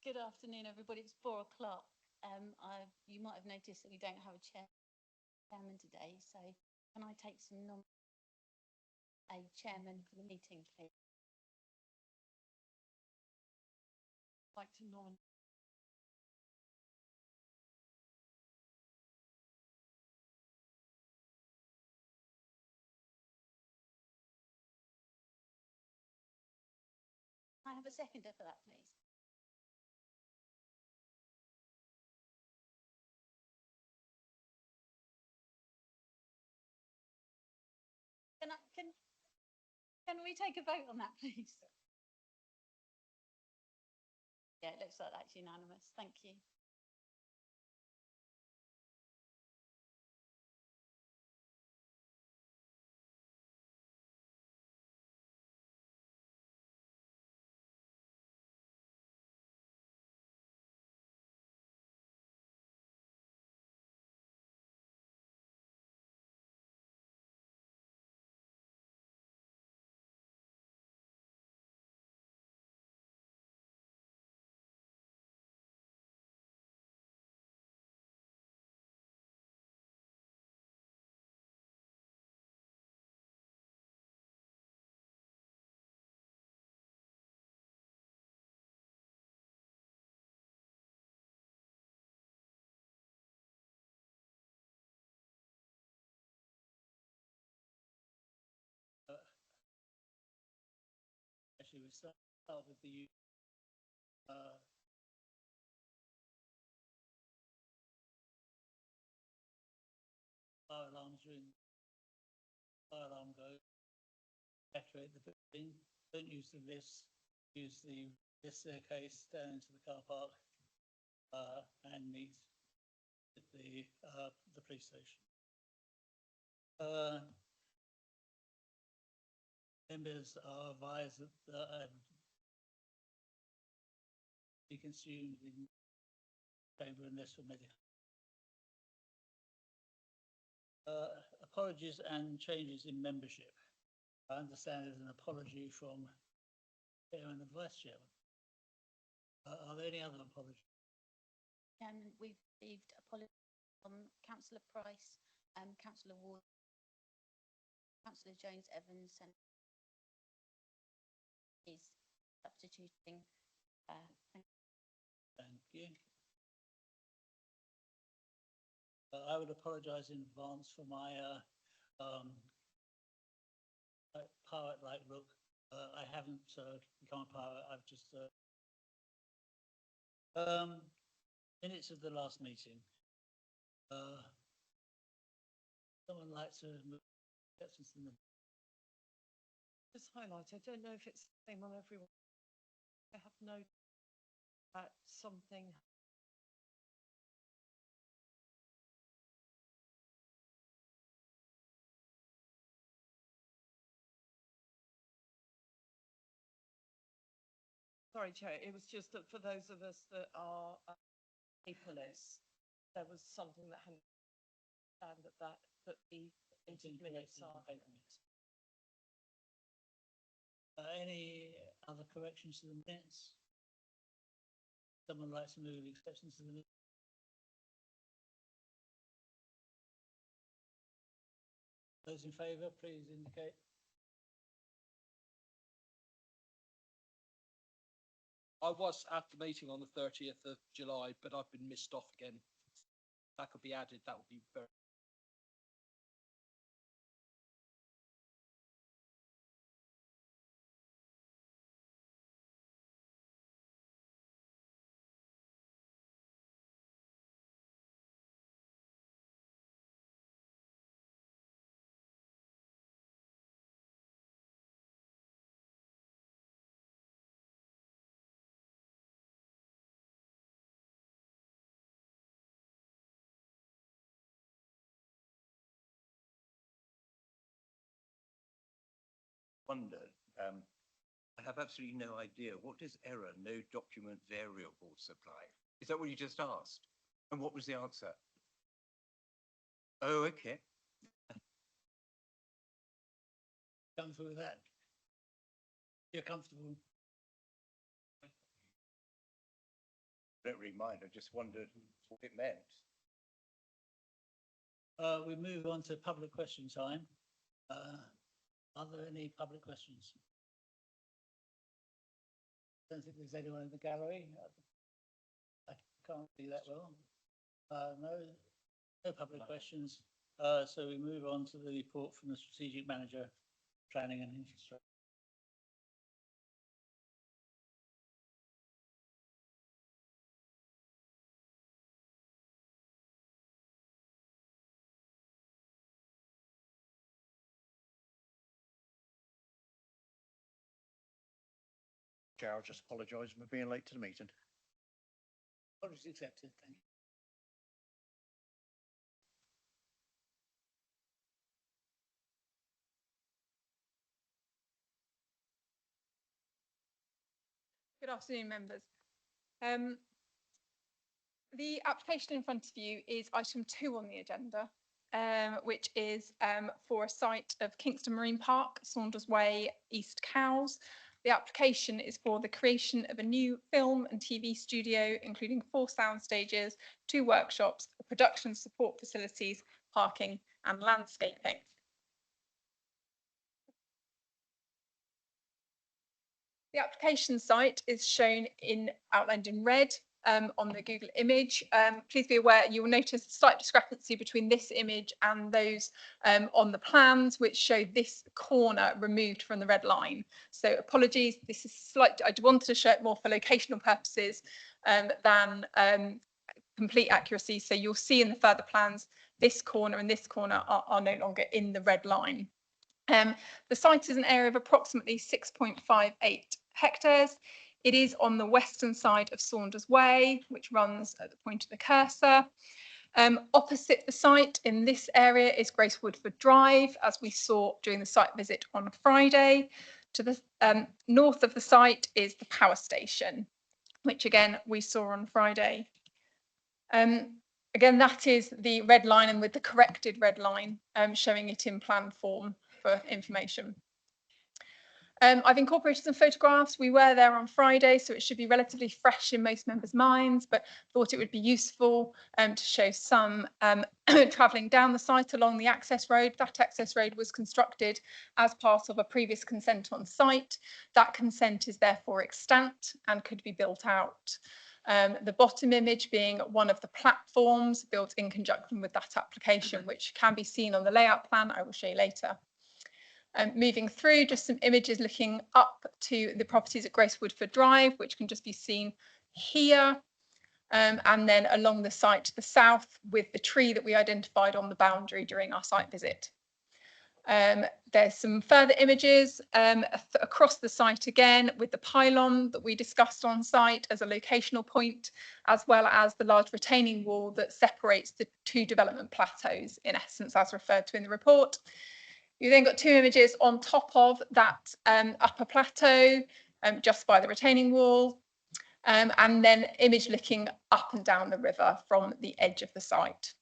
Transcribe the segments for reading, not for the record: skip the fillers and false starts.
Good afternoon, everybody. It's 4 o'clock. You might have noticed that we don't have a chairman today, so can I take a chairman for the meeting, please? I'd like to nominate. I have a seconder for that, please. Can we take a vote on that, please? Yeah, it looks like that's unanimous. Thank you. Actually, we start with the fire alarms during fire alarm go. Evacuate the building. Don't use the lifts. Use the staircase down into the car park and meet at the police station. Members are advised that be consumed in chamber unless for medical. Apologies and changes in membership. I understand there's an apology from Chairman and Vice Chairman. Are there any other apologies? Chairman, we've received apologies from Councillor Price, Councillor Ward, Councillor Jones Evans, and is substituting. Thank you. I would apologise in advance for my pirate-like look. I haven't become a pirate. I've just minutes of the last meeting. Someone like to move acceptance in the Just highlight, I don't know if it's the same on everyone. I have noted that something. Sorry, Chair, it was just that for those of us that are paperless, there was something that hadn't found that the minutes are. Any other corrections to the minutes? Someone likes to move acceptance to the minutes? Those in favour, please indicate. I was at the meeting on the 30th of July, but I've been missed off again. That could be added. That would be very. Wonder, I have absolutely no idea. What does error, no document variable supply? Is that what you just asked? And what was the answer? Oh, okay. Comfortable with that? You're comfortable? don't really mind. I just wondered what it meant. We move on to public question time. Are there any public questions? Don't think there's anyone in the gallery. I can't see that well. No public questions. So we move on to the report from the strategic manager, planning and infrastructure. Chair, I'll just apologise for being late to the meeting. Apologies accepted, thank you. Good afternoon, members. The application in front of you is item 2 on the agenda, which is for a site of Kingston Marine Park, Saunders Way, East Cowes. The application is for the creation of a new film and TV studio, including 4 sound stages, 2 workshops, production support facilities, parking and landscaping. The application site is shown outlined in red on the Google image. Please be aware you will notice a slight discrepancy between this image and those on the plans, which show this corner removed from the red line. So apologies, this is slight. I wanted to show it more for locational purposes than complete accuracy. So you'll see in the further plans, this corner and this corner are no longer in the red line. The site is an area of approximately 6.58 hectares. It is on the western side of Saunders Way, which runs at the point of the cursor. Opposite the site in this area is Grace Woodford Drive, as we saw during the site visit on Friday. To the north of the site is the power station, which again we saw on Friday. Again, that is the red line, and with the corrected red line showing it in plan form for information. I've incorporated some photographs. We were there on Friday, so it should be relatively fresh in most members' minds, but thought it would be useful to show some travelling down the site along the access road. That access road was constructed as part of a previous consent on site. That consent is therefore extant and could be built out. The bottom image being one of the platforms built in conjunction with that application, which can be seen on the layout plan I will show you later. Moving through, just some images looking up to the properties at Grace Woodford Drive, which can just be seen here, and then along the site to the south with the tree that we identified on the boundary during our site visit. There's some further images across the site again with the pylon that we discussed on site as a locational point, as well as the large retaining wall that separates the 2 development plateaus, in essence, as referred to in the report. You then got 2 images on top of that upper plateau, just by the retaining wall, and then image looking up and down the river from the edge of the site.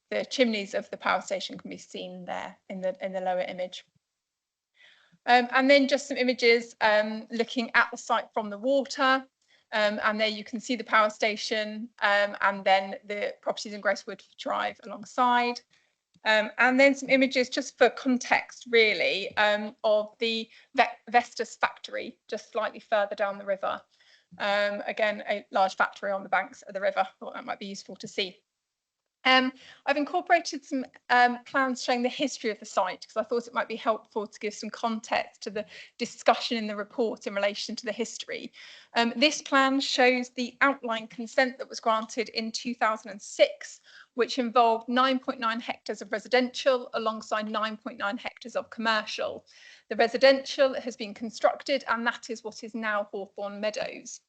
The chimneys of the power station can be seen there in the lower image. And then just some images looking at the site from the water, and there you can see the power station and then the properties in Grace Woodford Drive alongside. And then some images just for context, really, of the Vestas factory just slightly further down the river. Again, a large factory on the banks of the river. Thought that might be useful to see. I've incorporated some plans showing the history of the site because I thought it might be helpful to give some context to the discussion in the report in relation to the history. This plan shows the outline consent that was granted in 2006, which involved 9.9 hectares of residential alongside 9.9 hectares of commercial. The residential has been constructed, and that is what is now Hawthorne Meadows.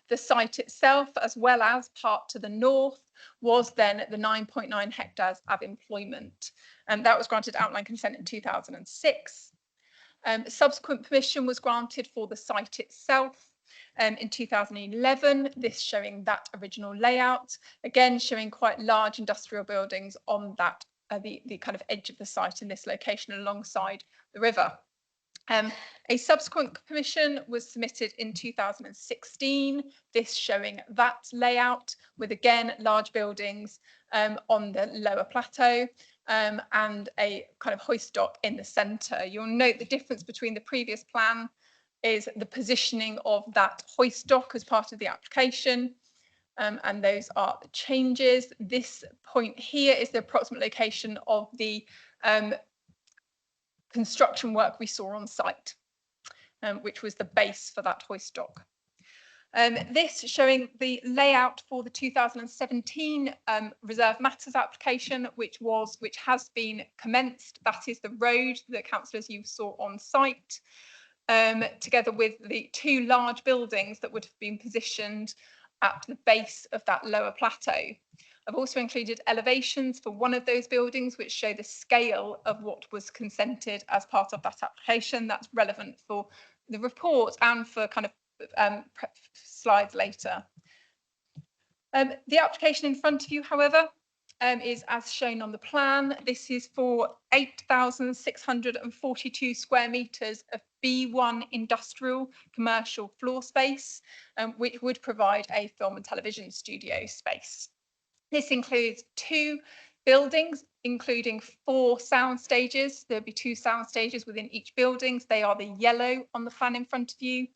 The site itself, as well as part to the north, was then the 9.9 hectares of employment. And that was granted outline consent in 2006. Subsequent permission was granted for the site itself in 2011, this showing that original layout, again showing quite large industrial buildings on that the kind of edge of the site in this location alongside the river. A subsequent permission was submitted in 2016, this showing that layout with again large buildings on the lower plateau and a kind of hoist dock in the centre. You'll note the difference between the previous plan is the positioning of that hoist dock as part of the application. And those are the changes. This point here is the approximate location of the construction work we saw on site, which was the base for that hoist dock. This showing the layout for the 2017 Reserve Matters application, which has been commenced. That is the road that councillors you saw on site, together with the two large buildings that would have been positioned at the base of that lower plateau. I've also included elevations for one of those buildings which show the scale of what was consented as part of that application. That's relevant for the report and for kind of slides later. The application in front of you, however, is as shown on the plan. This is for 8,642 square metres of B1 industrial commercial floor space, which would provide a film and television studio space. This includes 2 buildings, including 4 sound stages. There'll be 2 sound stages within each building. They are the yellow on the plan in front of you.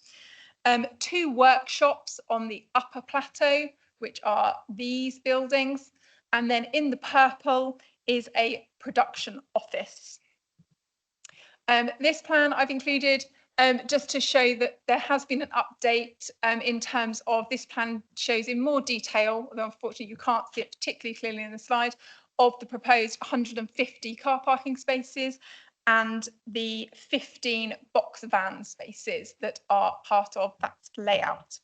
2 workshops on the upper plateau, which are these buildings. And then in the purple is a production office. This plan I've included just to show that there has been an update in terms of this plan shows in more detail, although unfortunately you can't see it particularly clearly in the slide, of the proposed 150 car parking spaces and the 15 box van spaces that are part of that layout.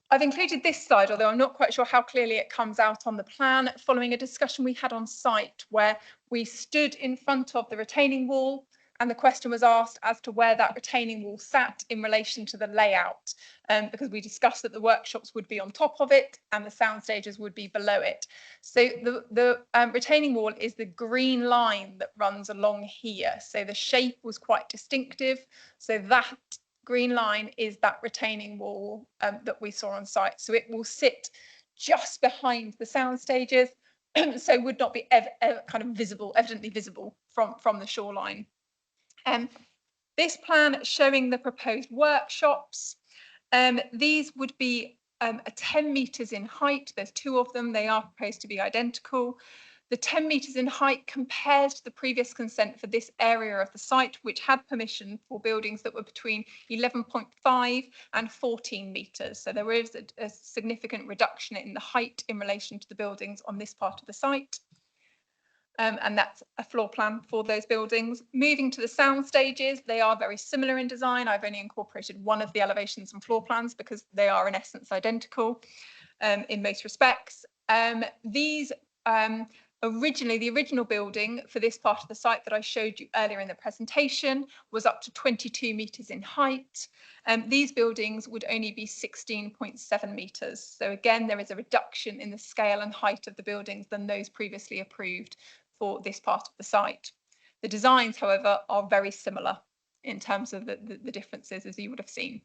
I've included this slide, although I'm not quite sure how clearly it comes out on the plan, following a discussion we had on site where we stood in front of the retaining wall and the question was asked as to where that retaining wall sat in relation to the layout, because we discussed that the workshops would be on top of it and the sound stages would be below it. So the retaining wall is the green line that runs along here. So the shape was quite distinctive. So that green line is that retaining wall that we saw on site. So it will sit just behind the sound stages, so would not be kind of visible, evidently visible from the shoreline. This plan showing the proposed workshops, these would be 10 metres in height. There's 2 of them. They are proposed to be identical. The 10 metres in height compares to the previous consent for this area of the site, which had permission for buildings that were between 11.5 and 14 metres. So there is a significant reduction in the height in relation to the buildings on this part of the site. And that's a floor plan for those buildings. Moving to the sound stages, they are very similar in design. I've only incorporated one of the elevations and floor plans because they are in essence identical in most respects. Originally, the original building for this part of the site that I showed you earlier in the presentation was up to 22 metres in height. These buildings would only be 16.7 metres. So again, there is a reduction in the scale and height of the buildings than those previously approved for this part of the site. The designs, however, are very similar in terms of the differences, as you would have seen.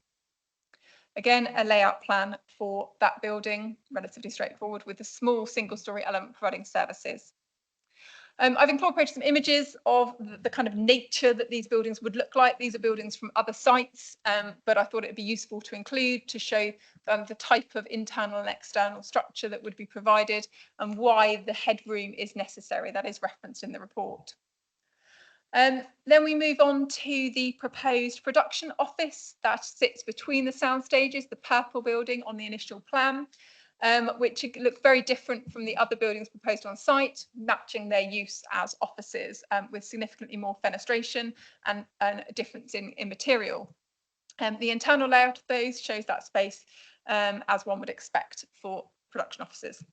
Again, a layout plan for that building, relatively straightforward, with a small single-storey element providing services. I've incorporated some images of the kind of nature that these buildings would look like. These are buildings from other sites, but I thought it would be useful to include to show the type of internal and external structure that would be provided and why the headroom is necessary. That is referenced in the report. Then we move on to the proposed production office that sits between the sound stages, the purple building on the initial plan, which looks very different from the other buildings proposed on site, matching their use as offices with significantly more fenestration and a difference in material. The internal layout of those shows that space as one would expect for production offices.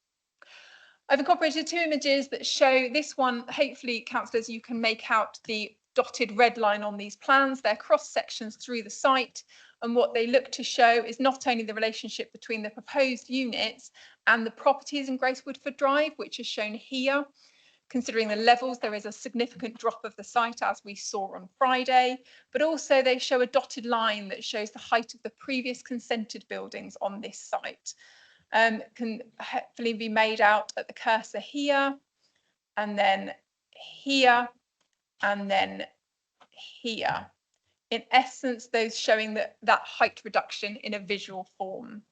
I've incorporated 2 images that show this one. Hopefully, councillors, you can make out the dotted red line on these plans. They're cross sections through the site. And what they look to show is not only the relationship between the proposed units and the properties in Grace Woodford Drive, which is shown here, considering the levels, there is a significant drop of the site as we saw on Friday, but also they show a dotted line that shows the height of the previous consented buildings on this site. Can hopefully be made out at the cursor here, and then here, and then here. In essence, those showing that height reduction in a visual form.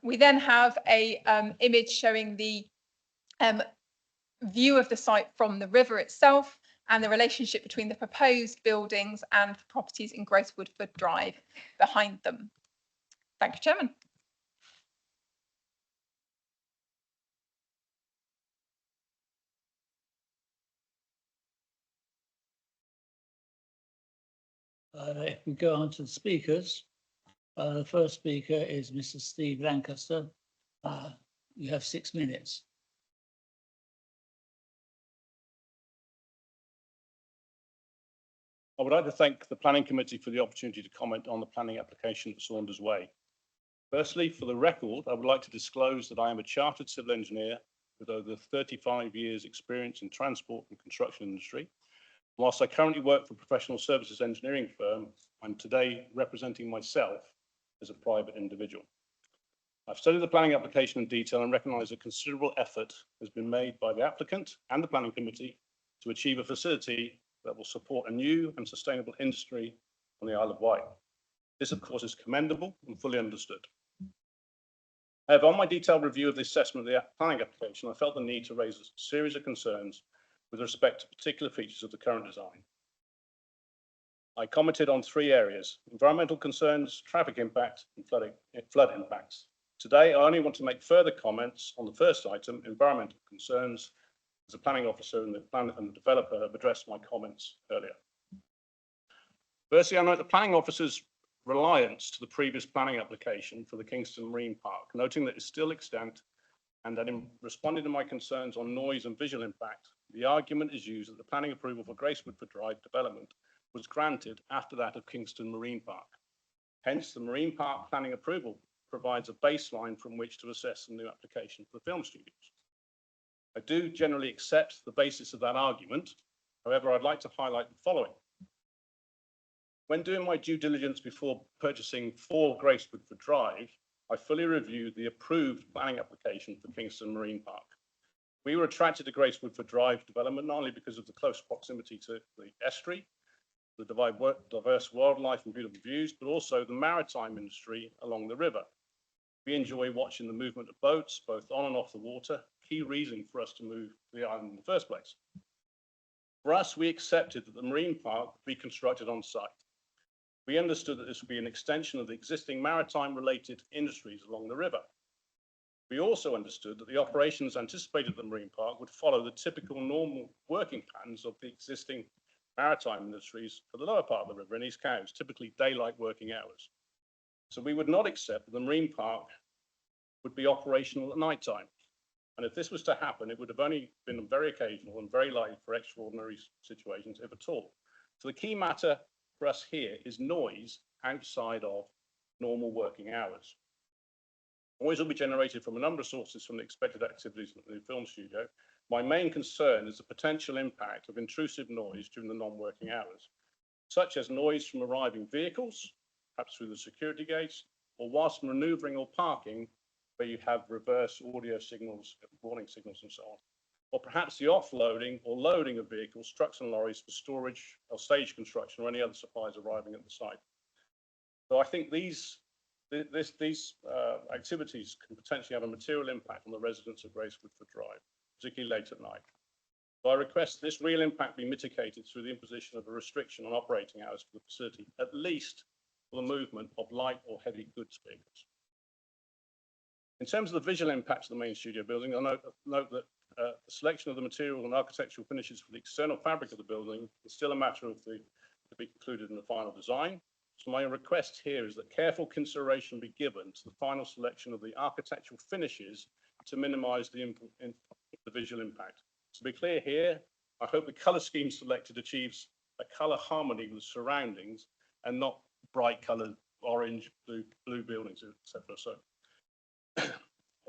We then have a image showing the view of the site from the river itself and the relationship between the proposed buildings and the properties in Grace Woodford Drive behind them. Thank you, Chairman. If we go on to the speakers, the first speaker is Mr. Steve Lancaster. You have 6 minutes. I would like to thank the Planning Committee for the opportunity to comment on the planning application at Saunders Way. Firstly, for the record, I would like to disclose that I am a chartered civil engineer with over 35 years experience in transport and construction industry. Whilst I currently work for a professional services engineering firm, I'm today representing myself as a private individual. I've studied the planning application in detail and recognise that considerable effort has been made by the applicant and the planning committee to achieve a facility that will support a new and sustainable industry on the Isle of Wight. This, of course, is commendable and fully understood. However, on my detailed review of the assessment of the planning application, I felt the need to raise a series of concerns with respect to particular features of the current design. I commented on 3 areas: environmental concerns, traffic impact, and flood impacts. Today, I only want to make further comments on the first item, environmental concerns, as a planning officer and the developer have addressed my comments earlier. Firstly, I note the planning officer's reliance to the previous planning application for the Kingston Marine Park, noting that it's still extant, and that in responding to my concerns on noise and visual impact, the argument is used that the planning approval for Grace Woodford Drive development was granted after that of Kingston Marine Park. Hence, the Marine Park planning approval provides a baseline from which to assess the new application for the film studios. I do generally accept the basis of that argument. However, I'd like to highlight the following. When doing my due diligence before purchasing for Grace Woodford Drive, I fully reviewed the approved planning application for Kingston Marine Park. We were attracted to Grace Woodford Drive development not only because of the close proximity to the estuary, the diverse wildlife and beautiful views, but also the maritime industry along the river. We enjoy watching the movement of boats, both on and off the water, key reason for us to move to the island in the first place. For us, we accepted that the marine park would be constructed on site. We understood that this would be an extension of the existing maritime-related industries along the river. We also understood that the operations anticipated at the marine park would follow the typical normal working patterns of the existing maritime industries for the lower part of the river in East Cowes, typically daylight working hours. So we would not accept that the marine park would be operational at night time. And if this was to happen, it would have only been very occasional and very likely for extraordinary situations, if at all. So the key matter for us here is noise outside of normal working hours. Noise will be generated from a number of sources from the expected activities in the film studio. My main concern is the potential impact of intrusive noise during the non-working hours, such as noise from arriving vehicles, perhaps through the security gates, or whilst manoeuvring or parking, where you have reverse audio signals, warning signals and so on. Or perhaps the offloading or loading of vehicles, trucks and lorries for storage or stage construction or any other supplies arriving at the site. So I think these activities can potentially have a material impact on the residents of Grace Woodford Drive, particularly late at night. So I request this real impact be mitigated through the imposition of a restriction on operating hours for the facility, at least for the movement of light or heavy goods vehicles. In terms of the visual impact of the main studio building, I note that the selection of the material and architectural finishes for the external fabric of the building is still a matter of to be concluded in the final design. So my request here is that careful consideration be given to the final selection of the architectural finishes to minimise the visual impact. To be clear here, I hope the colour scheme selected achieves a colour harmony with the surroundings and not bright coloured orange, blue buildings, etc. So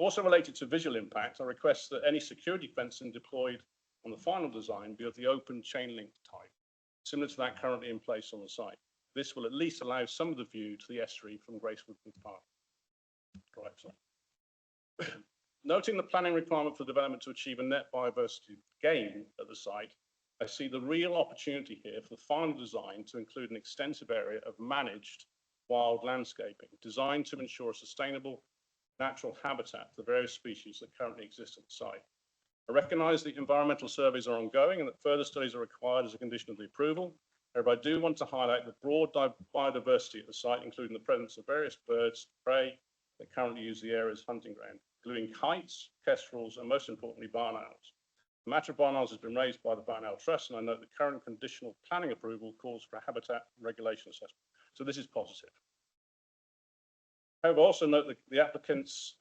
Also related to visual impact, I request that any security fencing deployed on the final design be of the open chain link type, similar to that currently in place on the site. This will at least allow some of the view to the estuary from Gracewood Park. Right, sorry. Noting the planning requirement for development to achieve a net biodiversity gain at the site, I see the real opportunity here for the final design to include an extensive area of managed wild landscaping designed to ensure a sustainable natural habitat for the various species that currently exist at the site. I recognise that environmental surveys are ongoing and that further studies are required as a condition of the approval. However, I do want to highlight the broad biodiversity at the site, including the presence of various birds, prey that currently use the area as hunting ground, including kites, kestrels, and most importantly, barn owls. The matter of barn owls has been raised by the Barn Owl Trust, and I note the current conditional planning approval calls for a habitat regulation assessment. So this is positive. However, I also note that the applicant's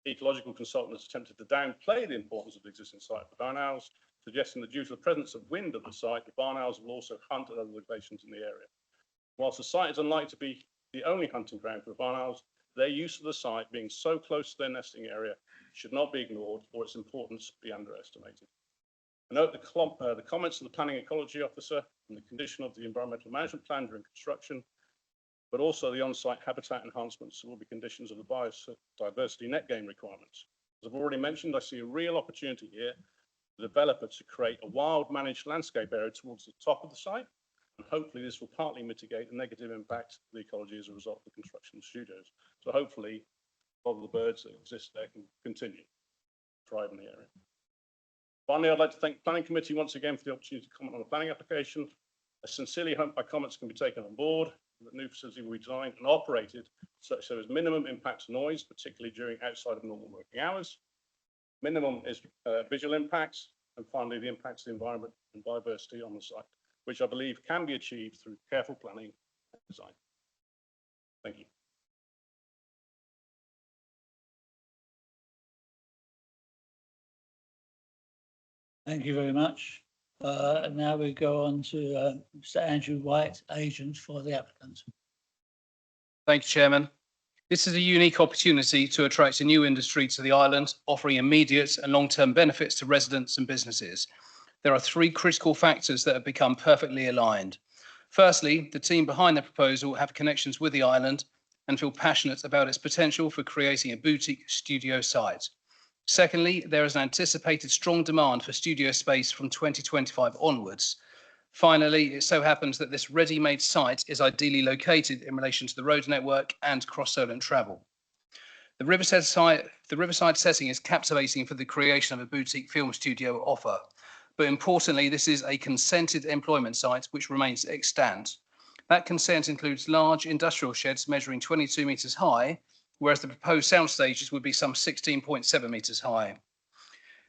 ecological consultant has attempted to downplay the importance of the existing site for barn owls, suggesting that due to the presence of wind at the site, the barn owls will also hunt at other locations in the area. Whilst the site is unlikely to be the only hunting ground for the barn owls, their use of the site being so close to their nesting area should not be ignored or its importance be underestimated. I note the comments of the Planning Ecology Officer and the condition of the environmental management plan during construction, but also the on-site habitat enhancements will be conditions of the biodiversity net gain requirements. As I've already mentioned, I see a real opportunity here for the developer to create a wild managed landscape area towards the top of the site, and hopefully this will partly mitigate the negative impact of the ecology as a result of the construction of studios. So hopefully a lot of the birds that exist there can continue to thrive in the area. Finally, I'd like to thank the Planning Committee once again for the opportunity to comment on the planning application. I sincerely hope my comments can be taken on board, that new facility will be designed and operated such there is minimum impact to noise, particularly during outside of normal working hours. Minimum is visual impacts, and finally the impact to the environment and biodiversity on the site, which I believe can be achieved through careful planning and design. Thank you. Thank you very much. Now we go on to Mr. Andrew White, agent for the applicant. Thank you, Chairman. This is a unique opportunity to attract a new industry to the island, offering immediate and long-term benefits to residents and businesses. There are three critical factors that have become perfectly aligned. Firstly, the team behind the proposal have connections with the island and feel passionate about its potential for creating a boutique studio site. Secondly, there is an anticipated strong demand for studio space from 2025 onwards. Finally, it so happens that this ready-made site is ideally located in relation to the road network and cross-Solent travel. The Riverside setting is captivating for the creation of a boutique film studio offer. But importantly, this is a consented employment site which remains extant. That consent includes large industrial sheds measuring 22 metres high, whereas the proposed sound stages would be some 16.7 metres high.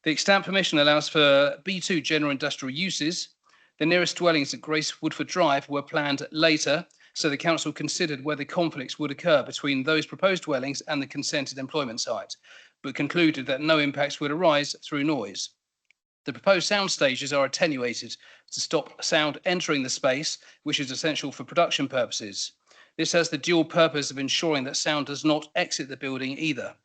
The extant permission allows for B2 general industrial uses. The nearest dwellings at Grace Woodford Drive were planned later, so the council considered whether conflicts would occur between those proposed dwellings and the consented employment site, but concluded that no impacts would arise through noise. The proposed sound stages are attenuated to stop sound entering the space, which is essential for production purposes. This has the dual purpose of ensuring that sound does not exit the building either.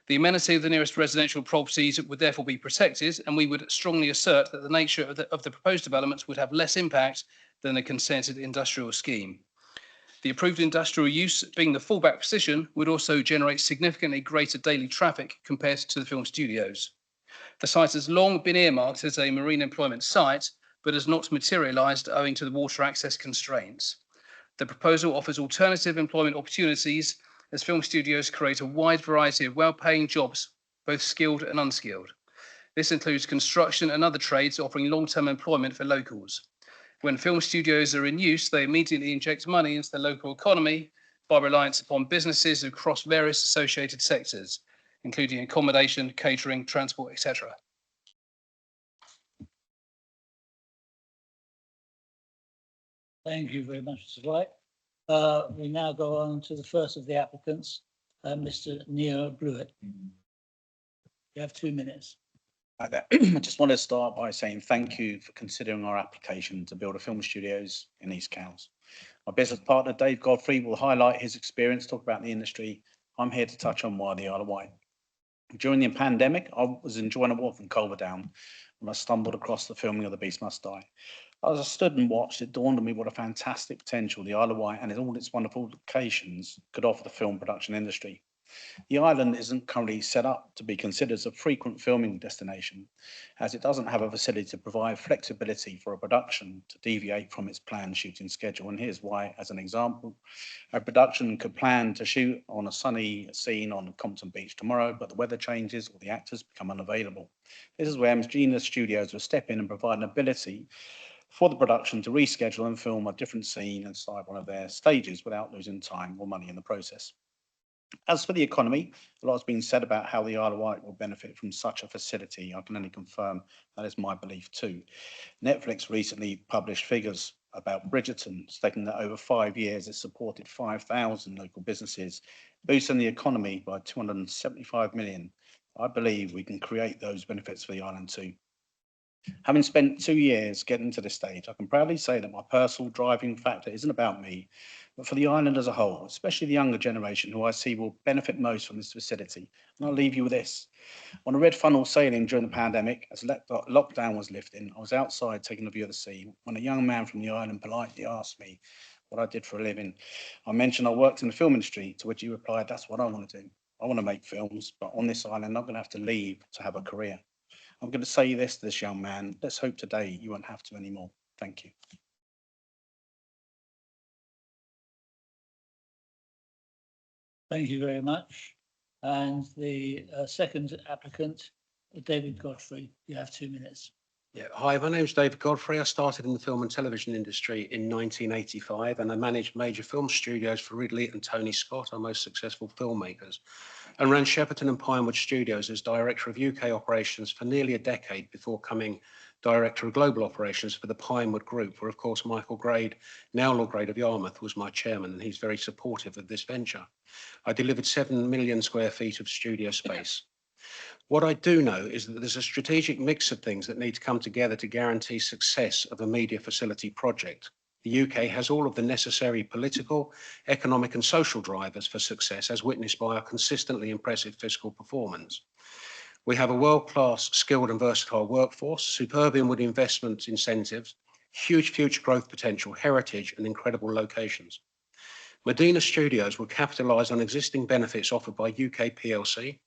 The amenity of the nearest residential properties would therefore be protected, and we would strongly assert that the nature of the proposed developments would have less impact than the consented industrial scheme. The approved industrial use, being the fallback position, would also generate significantly greater daily traffic compared to the film studios. The site has long been earmarked as a marine employment site, but has not materialised owing to the water access constraints. The proposal offers alternative employment opportunities as film studios create a wide variety of well-paying jobs, both skilled and unskilled. This includes construction and other trades offering long-term employment for locals. When film studios are in use, they immediately inject money into the local economy by reliance upon businesses across various associated sectors, including accommodation, catering, transport, etc. Thank you very much, Mr. White. We now go on to the first of the applicants, Mr. Neo Blewett. You have 2 minutes. Hi there. I just want to start by saying thank you for considering our application to build a film studios in East Cowes. My business partner, Dave Godfrey, will highlight his experience, talk about the industry. I'm here to touch on why the Isle of Wight. During the pandemic, I was enjoying a walk from Culverdown when I stumbled across the filming of The Beast Must Die. As I stood and watched, it dawned on me what a fantastic potential the Isle of Wight and all its wonderful locations could offer the film production industry. The island isn't currently set up to be considered as a frequent filming destination, as it doesn't have a facility to provide flexibility for a production to deviate from its planned shooting schedule. And here's why, as an example. A production could plan to shoot on a sunny scene on Compton Beach tomorrow, but the weather changes or the actors become unavailable. This is where Medina Studios will step in and provide an ability for the production to reschedule and film a different scene inside one of their stages without losing time or money in the process. As for the economy, a lot has been said about how the Isle of Wight will benefit from such a facility. I can only confirm that is my belief too. Netflix recently published figures about Bridgerton, stating that over 5 years it supported 5,000 local businesses, boosting the economy by 275 million. I believe we can create those benefits for the island too. Having spent 2 years getting to this stage, I can proudly say that my personal driving factor isn't about me, but for the island as a whole, especially the younger generation who I see will benefit most from this facility. And I'll leave you with this. On a red funnel sailing during the pandemic, as lockdown was lifting, I was outside taking a view of the sea when a young man from the island politely asked me what I did for a living. I mentioned I worked in the film industry, to which he replied, "That's what I want to do. I want to make films, but on this island, I'm not going to have to leave to have a career." I'm going to say this to this young man. Let's hope today you won't have to anymore. Thank you. Thank you very much. And the second applicant, David Godfrey, you have 2 minutes. Yeah, hi, my name's David Godfrey. I started in the film and television industry in 1985 and I managed major film studios for Ridley and Tony Scott, our most successful filmmakers, and ran Shepperton and Pinewood Studios as Director of UK Operations for nearly a decade before coming Director of Global Operations for the Pinewood Group, where of course Michael Grade, now Lord Grade of Yarmouth, was my chairman, and he's very supportive of this venture. I delivered 7 million square feet of studio space. What I do know is that there's a strategic mix of things that need to come together to guarantee success of a media facility project. The UK has all of the necessary political, economic and social drivers for success, as witnessed by our consistently impressive fiscal performance. We have a world-class, skilled and versatile workforce, superb inward investment incentives, huge future growth potential, heritage and incredible locations. Medina Studios will capitalise on existing benefits offered by UK PLC,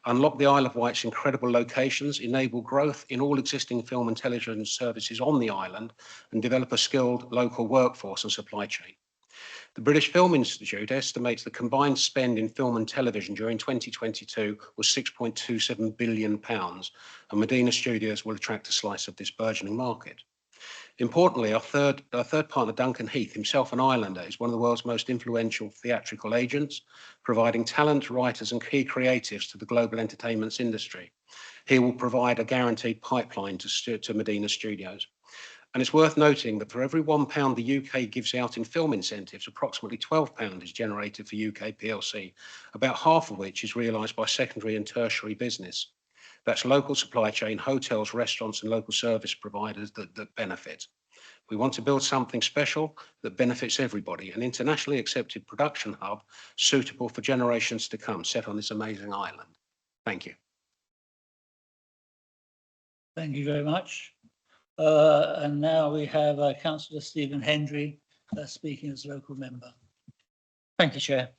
unlock the Isle of Wight's incredible locations, enable growth in all existing film and television services on the island, and develop a skilled local workforce and supply chain. The British Film Institute estimates the combined spend in film and television during 2022 was £6.27 billion, and Medina Studios will attract a slice of this burgeoning market. Importantly, our third partner, Duncan Heath, himself an islander, is one of the world's most influential theatrical agents, providing talent, writers and key creatives to the global entertainment industry. He will provide a guaranteed pipeline to Medina Studios. And it's worth noting that for every £1 the UK gives out in film incentives, approximately £12 is generated for UK PLC, about half of which is realised by secondary and tertiary business. That's local supply chain, hotels, restaurants and local service providers that benefit. We want to build something special that benefits everybody, an internationally accepted production hub suitable for generations to come, set on this amazing island. Thank you. Thank you very much. And now we have Councillor Stephen Hendry speaking as local member. Thank you, Chair.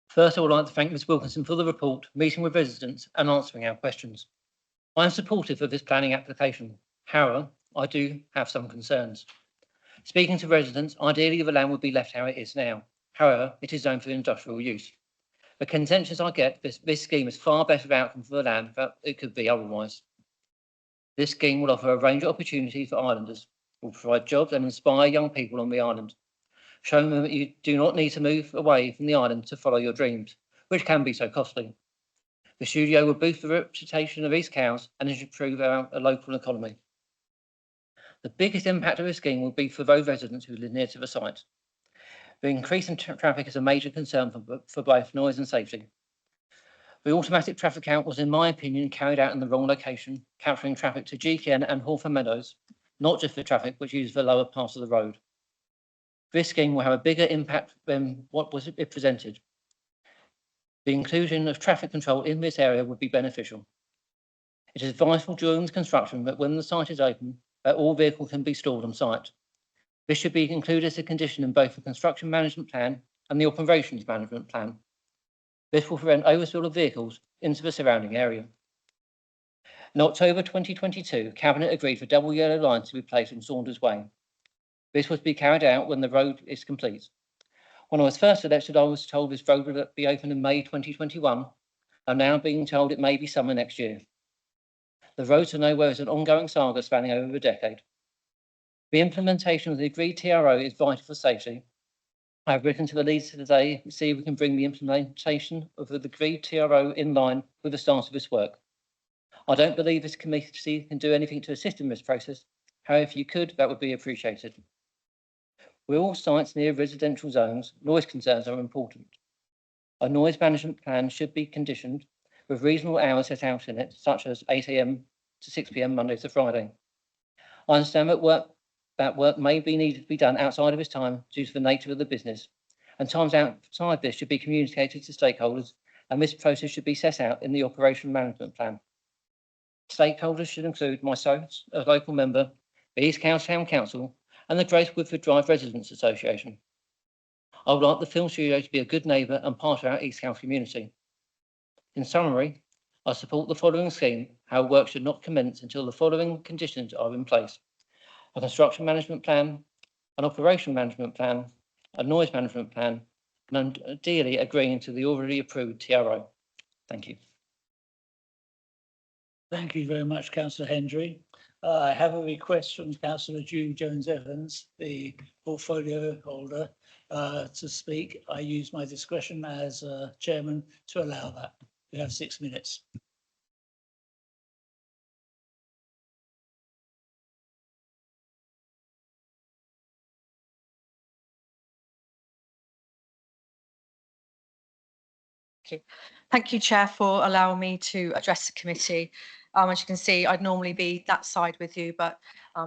First, I would like to thank Ms Wilkinson for the report, meeting with residents and answering our questions. I am supportive of this planning application. However, I do have some concerns. Speaking to residents, ideally the land would be left how it is now. However, it is zoned for industrial use. The consensus I get, this scheme is far better outcome for the land than it could be otherwise. This scheme will offer a range of opportunities for islanders, will provide jobs and inspire young people on the island, showing them that you do not need to move away from the island to follow your dreams, which can be so costly. The studio will boost the reputation of East Cowes and improve our local economy. The biggest impact of this scheme will be for those residents who live near to the site. The increase in traffic is a major concern for both noise and safety. The automatic traffic count was, in my opinion, carried out in the wrong location, capturing traffic to GKN and Hawthorne Meadows, not just the traffic which uses the lower part of the road. This scheme will have a bigger impact than what was presented. The inclusion of traffic control in this area would be beneficial. It is vital during the construction that when the site is open, that all vehicles can be stored on site. This should be included as a condition in both the construction management plan and the operations management plan. This will prevent overspill of vehicles into the surrounding area. In October 2022, Cabinet agreed for double yellow lines to be placed on Saunders Way. This was to be carried out when the road is complete. When I was first elected, I was told this road would be open in May 2021. I'm now being told it may be summer next year. The road to nowhere is an ongoing saga spanning over a decade. The implementation of the agreed TRO is vital for safety. I have written to the leaders today to see if we can bring the implementation of the agreed TRO in line with the start of this work. I don't believe this committee can do anything to assist in this process. However, if you could, that would be appreciated. With all sites near residential zones, noise concerns are important. A noise management plan should be conditioned with reasonable hours set out in it, such as 8 AM to 6 PM Monday to Friday. I understand that work may be needed to be done outside of this time due to the nature of the business, and times outside this should be communicated to stakeholders, and this process should be set out in the operation management plan. Stakeholders should include myself as local member, the East County Town Council, and the Great Woodford Drive Residents Association. I would like the film studio to be a good neighbour and part of our East County community. In summary, I support the following scheme. How work should not commence until the following conditions are in place: a construction management plan, an operation management plan, a noise management plan, and ideally agreeing to the already approved TRO. Thank you. Thank you very much, Councillor Hendry. I have a request from Councillor Julie Jones-Evans, the portfolio holder, to speak. I use my discretion as chairman to allow that. You have 6 minutes. Thank you, Chair, for allowing me to address the committee. As you can see, I'd normally be that side with you, but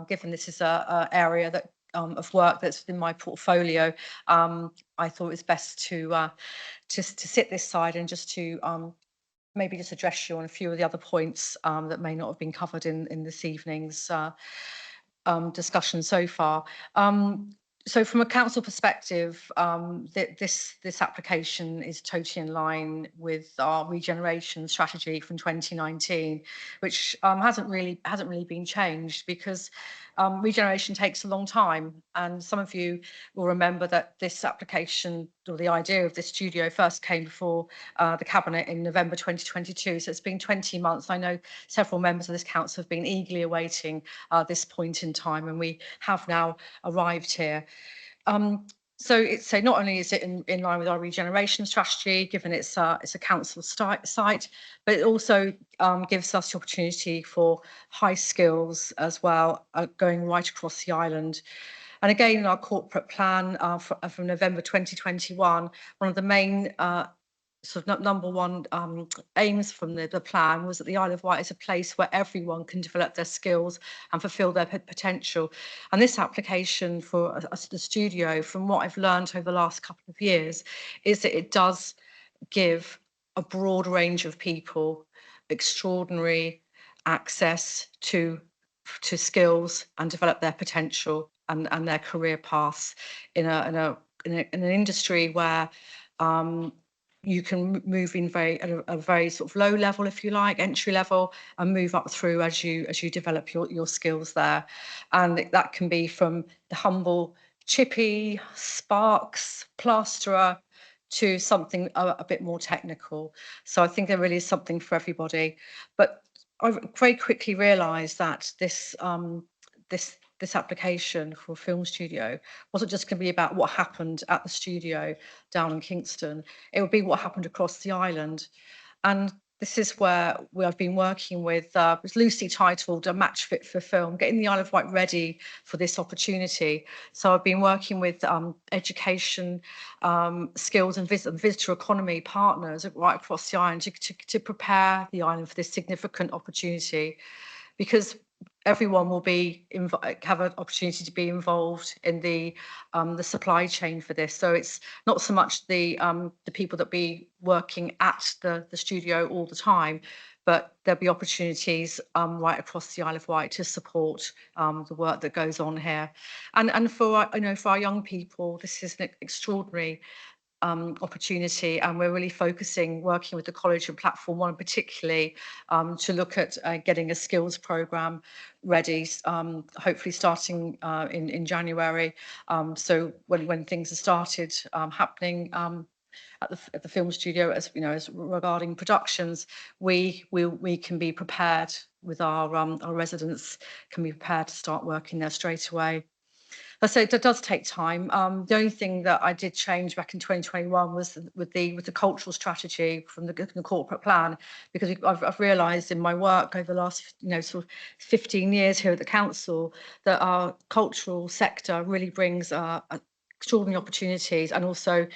given this is a area that of work that's in my portfolio, I thought it was best to sit this side and just to maybe just address you on a few of the other points that may not have been covered in this evening's discussion so far. So from a council perspective, this application is totally in line with our regeneration strategy from 2019, which hasn't really been changed because regeneration takes a long time. And some of you will remember that this application, or the idea of this studio, first came before the Cabinet in November 2022. So it's been 20 months. I know several members of this council have been eagerly awaiting this point in time, and we have now arrived here. So not only is it in line with our regeneration strategy, given it's a council site, but it also gives us the opportunity for high skills as well, going right across the island. And again, in our corporate plan from November 2021, one of the main sort of number one aims from the plan was that the Isle of Wight is a place where everyone can develop their skills and fulfil their potential. And this application for the studio, from what I've learned over the last couple of years, is that it does give a broad range of people extraordinary access to skills and develop their potential and their career paths in an industry where you can move in at a very sort of low level, if you like, entry level, and move up through as you develop your skills there. And that can be from the humble chippy, sparks, plasterer, to something a bit more technical. So I think there really is something for everybody. But I very quickly realised that this application for a film studio wasn't just going to be about what happened at the studio down in Kingston. It would be what happened across the island. And this is where I've been working with, it's loosely titled A Match Fit for Film, getting the Isle of Wight ready for this opportunity. So I've been working with education, skills and visitor economy partners right across the island to prepare the island for this significant opportunity. Because everyone will have an opportunity to be involved in the supply chain for this. So it's not so much the people that be working at the studio all the time, but there'll be opportunities right across the Isle of Wight to support the work that goes on here. And for for our young people, this is an extraordinary opportunity, and we're really working with the college and Platform One particularly to look at getting a skills programme ready, hopefully starting in January. So when things are started happening at the film studio, as as regarding productions, we can be prepared with our residents can be prepared to start working there straight away. So it does take time. The only thing that I did change back in 2021 was with the cultural strategy from the corporate plan, because I've realised in my work over the last sort of 15 years here at the council that our cultural sector really brings extraordinary opportunities, and also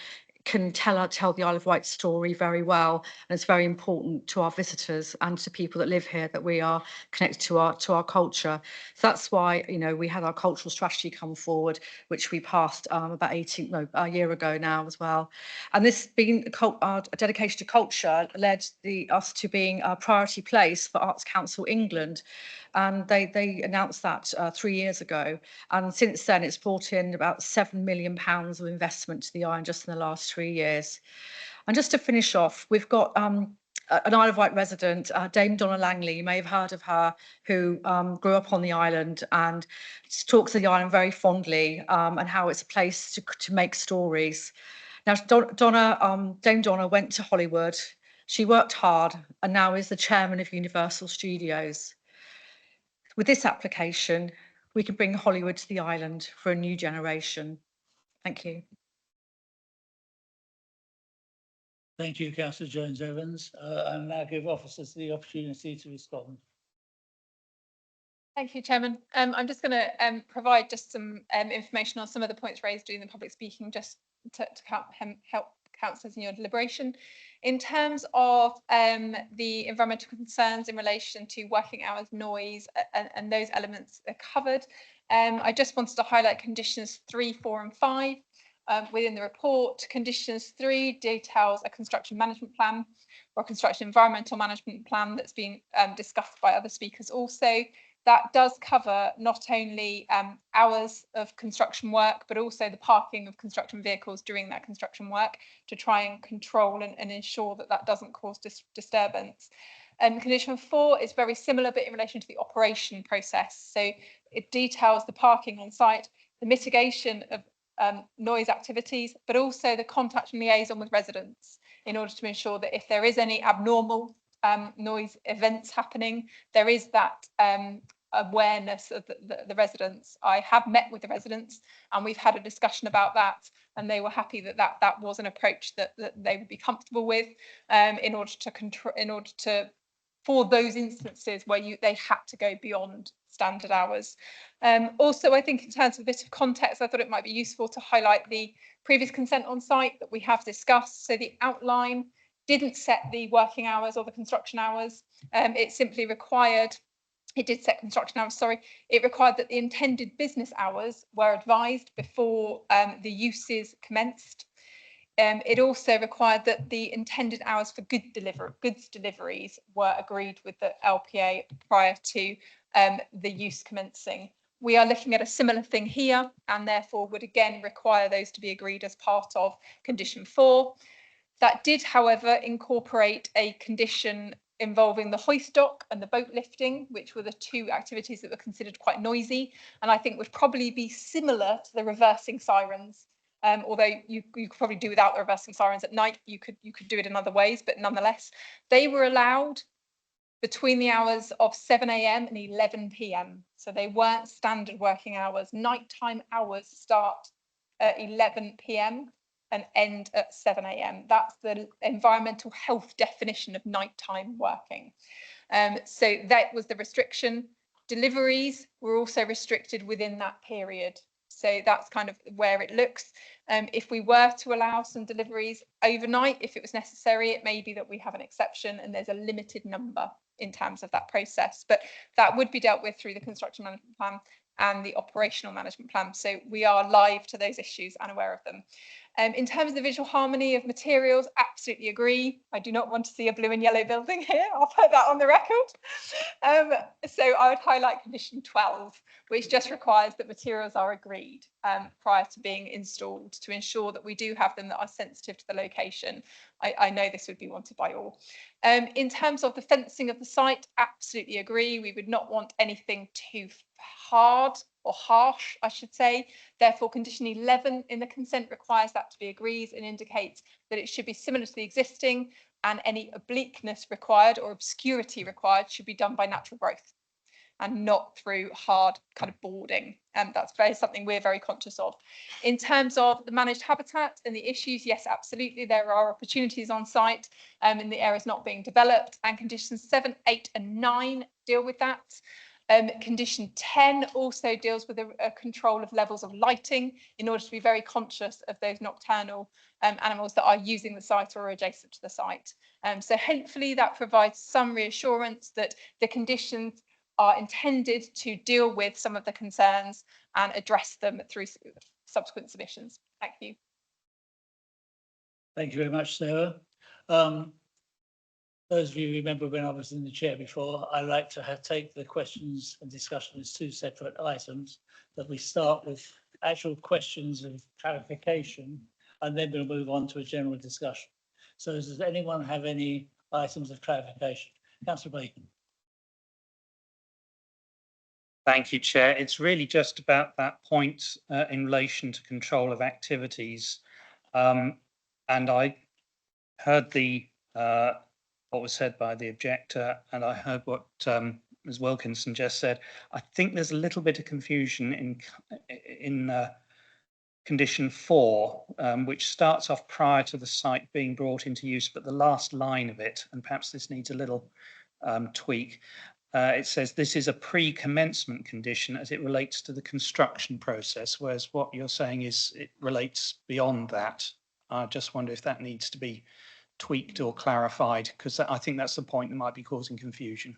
can tell the Isle of Wight story very well, and it's very important to our visitors and to people that live here that we are connected to our culture. So that's why we had our cultural strategy come forward, which we passed about a year ago now as well. And this being our dedication to culture led us to being a priority place for Arts Council England. And they announced that 3 years ago, and since then it's brought in about £7 million of investment to the island just in the last 3 years. And just to finish off, we've got an Isle of Wight resident, Dame Donna Langley. You may have heard of her, who grew up on the island and talks of the island very fondly, and how it's a place to make stories. Now, Dame Donna went to Hollywood. She worked hard and now is the chairman of Universal Studios. With this application, we can bring Hollywood to the island for a new generation. Thank you. Thank you, Councillor Jones-Evans. And now give officers the opportunity to respond. Thank you, Chairman. I'm just going to provide just some information on some of the points raised during the public speaking, just to help councillors in your deliberation. In terms of the environmental concerns in relation to working hours, noise, and those elements are covered, I just wanted to highlight conditions 3, 4 and 5 within the report. Conditions 3 details a construction management plan or construction environmental management plan that's been discussed by other speakers also. That does cover not only hours of construction work, but also the parking of construction vehicles during that construction work to try and control and ensure that that doesn't cause disturbance. Condition 4 is very similar, but in relation to the operation process. So it details the parking on site, the mitigation of noise activities, but also the contact and liaison with residents in order to ensure that if there is any abnormal noise events happening, there is that awareness of the residents. I have met with the residents and we've had a discussion about that, and they were happy that that was an approach that they would be comfortable with in order to control, for those instances where they had to go beyond standard hours. Also, I think in terms of a bit of context, I thought it might be useful to highlight the previous consent on site that we have discussed. So the outline didn't set the working hours or the construction hours. It simply required, it did set construction hours, sorry. It required that the intended business hours were advised before the uses commenced. It also required that the intended hours for goods deliveries were agreed with the LPA prior to the use commencing. We are looking at a similar thing here, and therefore would again require those to be agreed as part of condition 4. That did, however, incorporate a condition involving the hoist dock and the boat lifting, which were the 2 activities that were considered quite noisy, and I think would probably be similar to the reversing sirens. Although you could probably do without the reversing sirens at night, you could do it in other ways, but nonetheless, they were allowed between the hours of 7 AM and 11 PM. So they weren't standard working hours. Nighttime hours start at 11 PM and end at 7 AM. That's the environmental health definition of nighttime working. So that was the restriction. Deliveries were also restricted within that period. So that's kind of where it looks. If we were to allow some deliveries overnight, if it was necessary, it may be that we have an exception and there's a limited number in terms of that process. But that would be dealt with through the construction management plan and the operational management plan. So we are live to those issues and aware of them. In terms of the visual harmony of materials, absolutely agree. I do not want to see a blue and yellow building here. I'll put that on the record. So I would highlight condition 12, which just requires that materials are agreed prior to being installed to ensure that we do have them that are sensitive to the location. I know this would be wanted by all. In terms of the fencing of the site, absolutely agree. We would not want anything too hard or harsh, I should say. Therefore, condition 11 in the consent requires that to be agreed and indicates that it should be similar to the existing, and any obliqueness required or obscurity required should be done by natural growth and not through hard kind of boarding. That's something we're very conscious of. In terms of the managed habitat and the issues, yes, absolutely, there are opportunities on site in the areas not being developed, and conditions 7, 8 and 9 deal with that. Condition 10 also deals with a control of levels of lighting in order to be very conscious of those nocturnal animals that are using the site or are adjacent to the site. So hopefully that provides some reassurance that the conditions are intended to deal with some of the concerns and address them through subsequent submissions. Thank you. Thank you very much, Sarah. Those of you who remember when I was in the chair before, I like to take the questions and discussion as two separate items, that we start with actual questions of clarification and then we'll move on to a general discussion. So does anyone have any items of clarification? Councillor Bacon. Thank you, Chair. It's really just about that point in relation to control of activities. And I heard the what was said by the objector, and I heard what Ms. Wilkinson just said. I think there's a little bit of confusion in condition 4, which starts off prior to the site being brought into use, but the last line of it, and perhaps this needs a little tweak. It says this is a pre-commencement condition as it relates to the construction process, whereas what you're saying is it relates beyond that. I just wonder if that needs to be tweaked or clarified, because I think that's the point that might be causing confusion.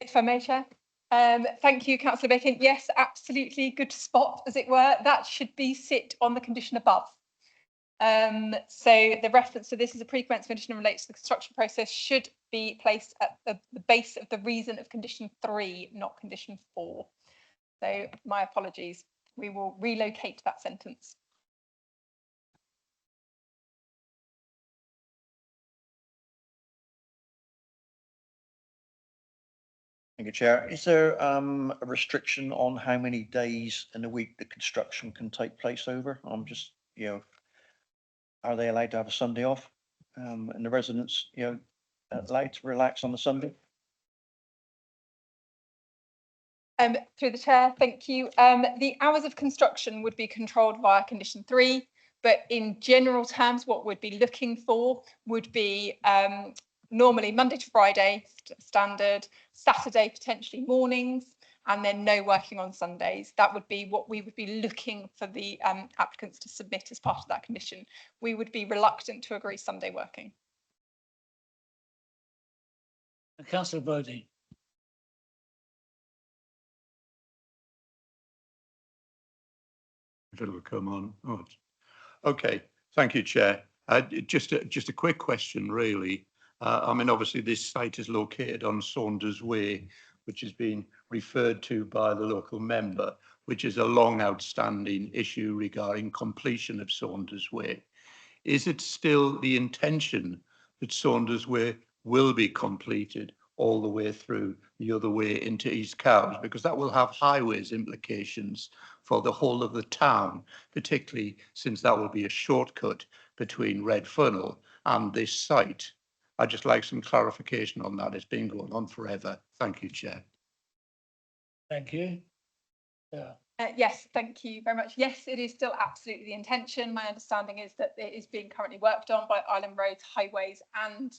If I may, Chair. Thank you, Councillor Bacon. Yes, absolutely, good spot, as it were. That should sit on the condition above. So the reference to this is a pre-commencement condition and relates to the construction process should be placed at the base of the reason of condition 3, not condition 4. So my apologies. We will relocate that sentence. Thank you, Chair. Is there a restriction on how many days in a week the construction can take place over? I'm just, are they allowed to have a Sunday off? And the residents, allowed to relax on the Sunday? Through the chair, thank you. The hours of construction would be controlled via condition 3, but in general terms, what we'd be looking for would be normally Monday to Friday standard, Saturday potentially mornings, and then no working on Sundays. That would be what we would be looking for the applicants to submit as part of that condition. We would be reluctant to agree Sunday working. Councillor Brodie. It'll come on. Oh, okay, thank you, Chair. Just a quick question, really. I mean, obviously, this site is located on Saunders Way, which has been referred to by the local member, which is a long outstanding issue regarding completion of Saunders Way. Is it still the intention that Saunders Way will be completed all the way through the other way into East Cowes? Because that will have highways implications for the whole of the town, particularly since that will be a shortcut between Red Funnel and this site. I'd just like some clarification on that. It's been going on forever. Thank you, Chair. Thank you. Yeah. Yes, thank you very much. Yes, it is still absolutely the intention. My understanding is that it is being currently worked on by Island Roads, Highways and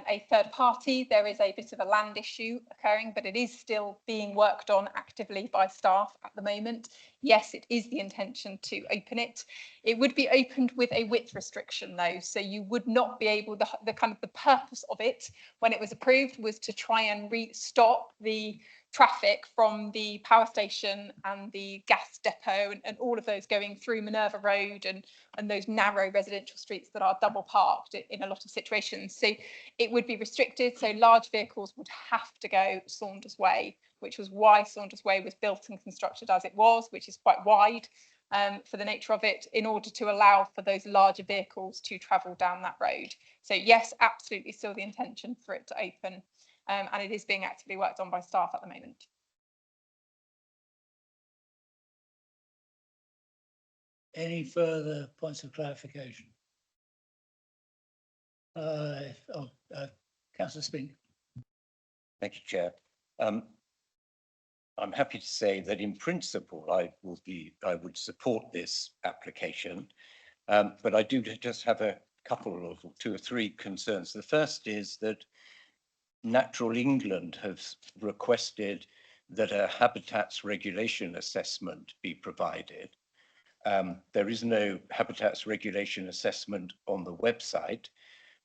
a third party. There is a bit of a land issue occurring, but it is still being worked on actively by staff at the moment. Yes, it is the intention to open it. It would be opened with a width restriction though, so you would not be able, the kind of the purpose of it when it was approved was to try and stop the traffic from the power station and the gas depot and all of those going through Minerva Road and those narrow residential streets that are double parked in a lot of situations. So it would be restricted. So large vehicles would have to go Saunders Way, which was why Saunders Way was built and constructed as it was, which is quite wide for the nature of it, in order to allow for those larger vehicles to travel down that road. So yes, absolutely still the intention for it to open. And it is being actively worked on by staff at the moment. Any further points of clarification? Councillor Spink. Thank you, Chair. I'm happy to say that in principle, I would support this application, but I do just have a couple of 2 or 3 concerns. The first is that Natural England has requested that a habitats regulation assessment be provided. There is no habitats regulation assessment on the website.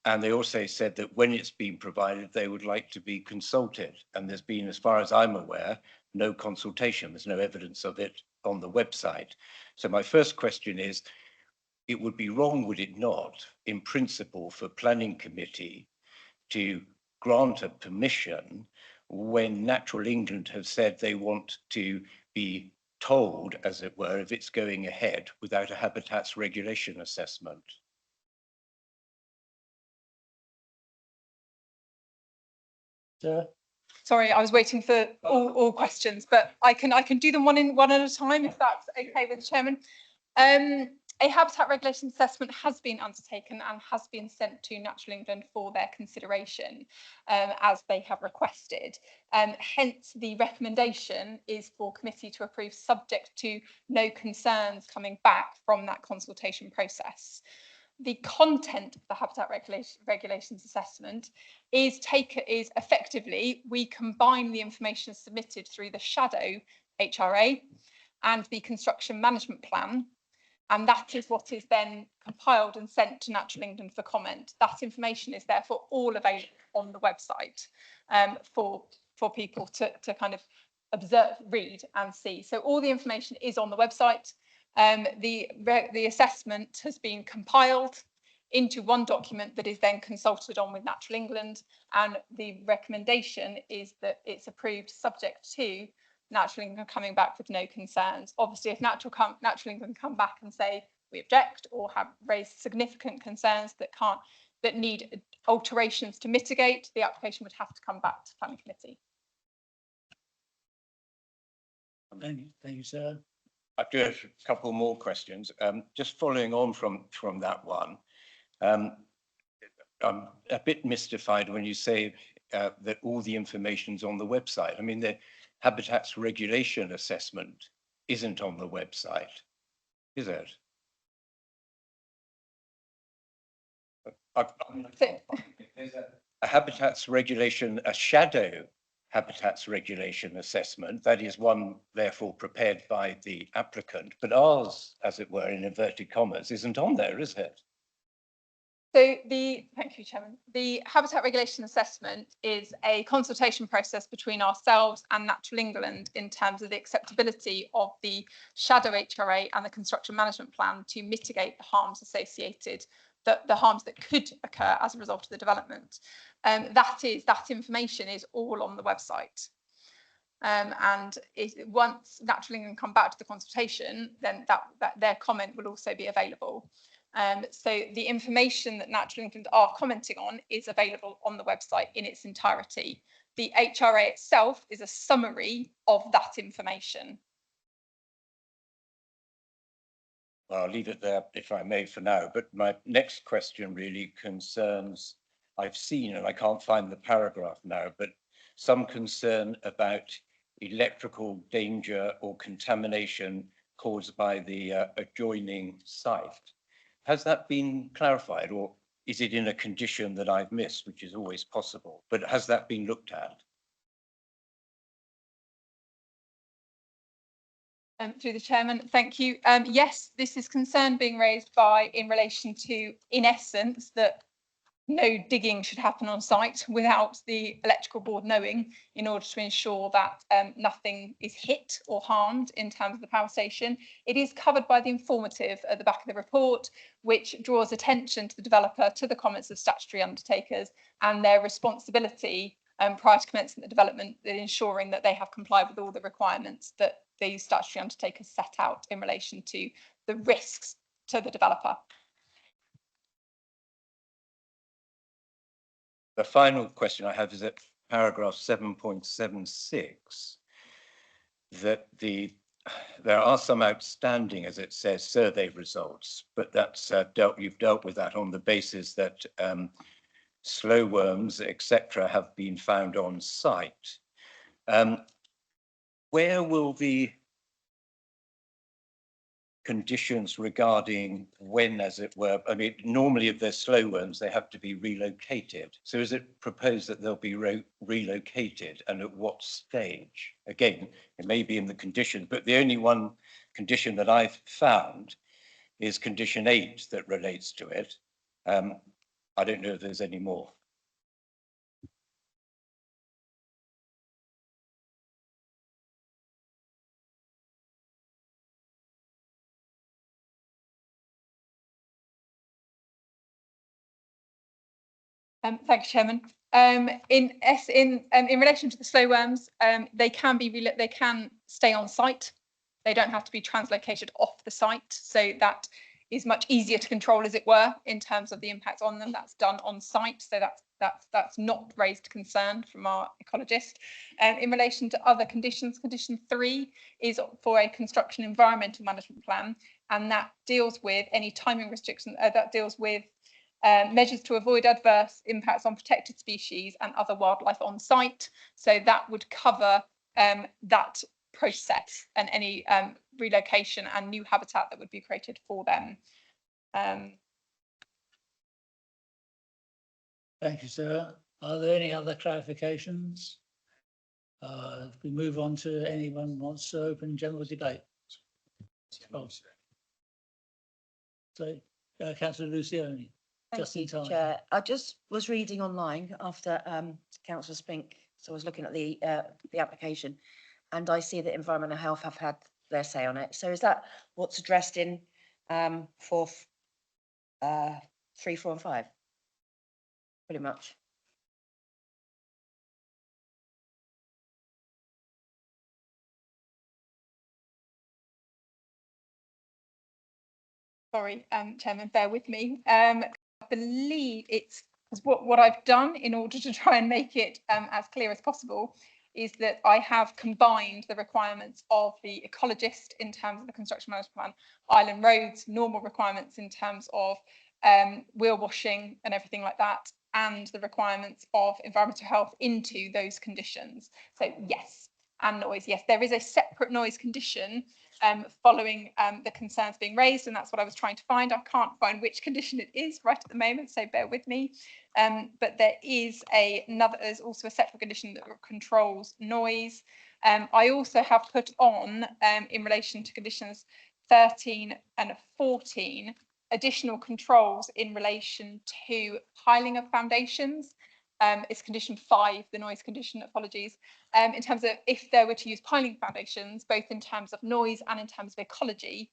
And they also said that when it's been provided, they would like to be consulted. And there's been, as far as I'm aware, no consultation. There's no evidence of it on the website. So my first question is, it would be wrong, would it not, in principle, for planning committee to grant a permission when Natural England have said they want to be told, as it were, if it's going ahead without a habitats regulation assessment? Sarah? Sorry, I was waiting for all questions, but I can do them one at a time if that's okay with the chairman. A habitat regulation assessment has been undertaken and has been sent to Natural England for their consideration as they have requested. Hence, the recommendation is for committee to approve subject to no concerns coming back from that consultation process. The content of the habitat regulations assessment is effectively, we combine the information submitted through the shadow HRA and the construction management plan. And that is what is then compiled and sent to Natural England for comment. That information is therefore all available on the website for people to kind of observe, read and see. So all the information is on the website. The assessment has been compiled into one document that is then consulted on with Natural England, and the recommendation is that it's approved subject to Natural England coming back with no concerns. Obviously, if Natural England come back and say we object or have raised significant concerns that need alterations to mitigate, the application would have to come back to planning committee. Thank you, Sarah. I do have a couple more questions. Just following on from that one, I'm a bit mystified when you say that all the information's on the website. I mean, the habitats regulation assessment isn't on the website, is it? There's a habitats regulation, a shadow habitats regulation assessment. That is one, therefore, prepared by the applicant, but ours, as it were, in inverted commas, isn't on there, is it? So thank you, Chairman. The habitat regulation assessment is a consultation process between ourselves and Natural England in terms of the acceptability of the shadow HRA and the construction management plan to mitigate the harms associated, the harms that could occur as a result of the development. That information is all on the website. And once Natural England come back to the consultation, then their comment will also be available. So the information that Natural England are commenting on is available on the website in its entirety. The HRA itself is a summary of that information. Well, I'll leave it there if I may for now, but my next question really concerns, I've seen, and I can't find the paragraph now, but some concern about electrical danger or contamination caused by the adjoining site. Has that been clarified, or is it in a condition that I've missed, which is always possible, but has that been looked at? Through the chairman, thank you. Yes, this is concern being raised in relation to, in essence, that no digging should happen on site without the electrical board knowing, in order to ensure that nothing is hit or harmed in terms of the power station. It is covered by the informative at the back of the report, which draws attention to the developer to the comments of statutory undertakers and their responsibility prior to commencing the development, in ensuring that they have complied with all the requirements that these statutory undertakers set out in relation to the risks to the developer. The final question I have is at paragraph 7.76, that there are some outstanding, as it says, survey results, but that's you've dealt with that on the basis that slow worms, etc., have been found on site. Where will the conditions regarding when, as it were, I mean, normally if they're slow worms, they have to be relocated. So is it proposed that they'll be relocated, and at what stage? Again, it may be in the condition, but the only one condition that I've found is condition 8 that relates to it. I don't know if there's any more. Thank you, Chairman. In relation to the slow worms, they can stay on site. They don't have to be translocated off the site. So that is much easier to control, as it were, in terms of the impact on them. That's done on site. So that's not raised concern from our ecologist. In relation to other conditions, condition 3 is for a construction environmental management plan, and that deals with any timing restrictions. That deals with measures to avoid adverse impacts on protected species and other wildlife on site. So that would cover that process and any relocation and new habitat that would be created for them. Thank you, Sarah. Are there any other clarifications? If we move on to anyone who wants to open general debate. Oh. So, Councillor Lucioni. Thank you, Chair. I just was reading online after Councillor Spink, so I was looking at the application, and I see that Environment and Health have had their say on it. So is that what's addressed in 3, 4 and 5? Pretty much. Sorry, Chairman, bear with me. I believe it's what I've done in order to try and make it as clear as possible is that I have combined the requirements of the ecologist in terms of the construction management plan, island roads, normal requirements in terms of wheel washing and everything like that, and the requirements of environmental health into those conditions. So yes, and noise. Yes, there is a separate noise condition following the concerns being raised, and that's what I was trying to find. I can't find which condition it is right at the moment, so bear with me. But there is there's also a separate condition that controls noise. I also have put on, in relation to conditions 13 and 14, additional controls in relation to piling of foundations. It's condition 5, the noise condition, apologies, in terms of if they were to use piling foundations, both in terms of noise and in terms of ecology,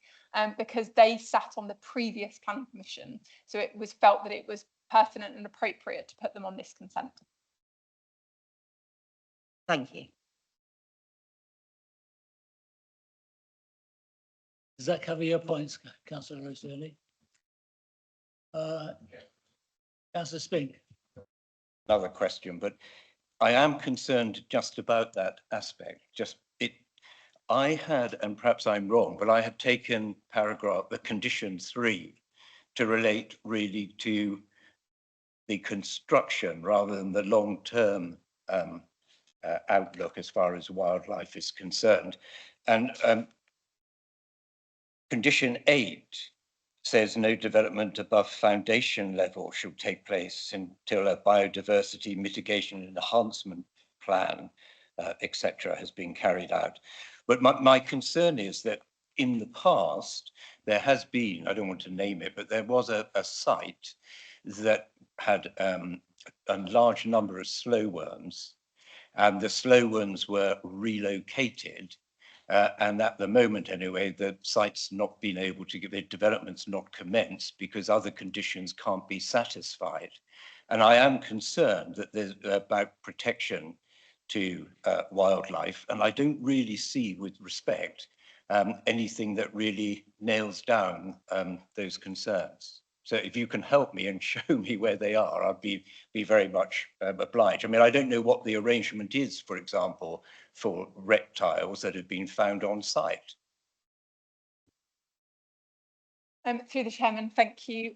because they sat on the previous planning permission. So it was felt that it was pertinent and appropriate to put them on this consent. Thank you. Does that cover your points, Councillor Lucioni? Councillor Spink. Another question, but I am concerned just about that aspect. I had, and perhaps I'm wrong, but I had taken the condition 3 to relate really to the construction rather than the long-term outlook as far as wildlife is concerned. And condition 8 says no development above foundation level shall take place until a biodiversity mitigation and enhancement plan, etc., has been carried out. But my concern is that in the past, there has been, I don't want to name it, but there was a site that had a large number of slow worms, and the slow worms were relocated. And at the moment, anyway, the site's not been able to get the developments not commenced because other conditions can't be satisfied. And I am concerned that there's about protection to wildlife, and I don't really see, with respect, anything that really nails down those concerns. So if you can help me and show me where they are, I'd be very much obliged. I mean, I don't know what the arrangement is, for example, for reptiles that have been found on site. Through the chairman, thank you.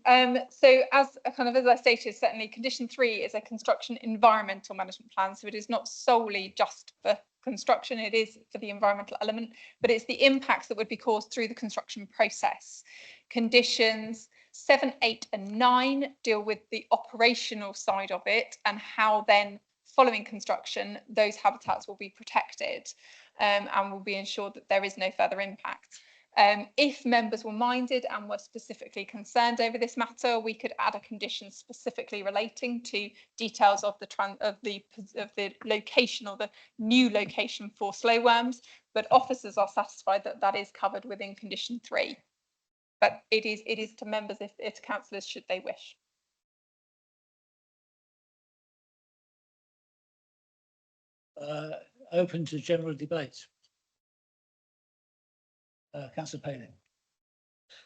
So as I stated, certainly condition 3 is a construction environmental management plan. So it is not solely just for construction, it is for the environmental element, but it's the impacts that would be caused through the construction process. Conditions 7, 8 and 9 deal with the operational side of it and how then following construction, those habitats will be protected and will be ensured that there is no further impact. If members were minded and were specifically concerned over this matter, we could add a condition specifically relating to details of the location or the new location for slow worms, but officers are satisfied that that is covered within condition 3. But it is to members if councillors should they wish. Open to general debate. Councillor Palin.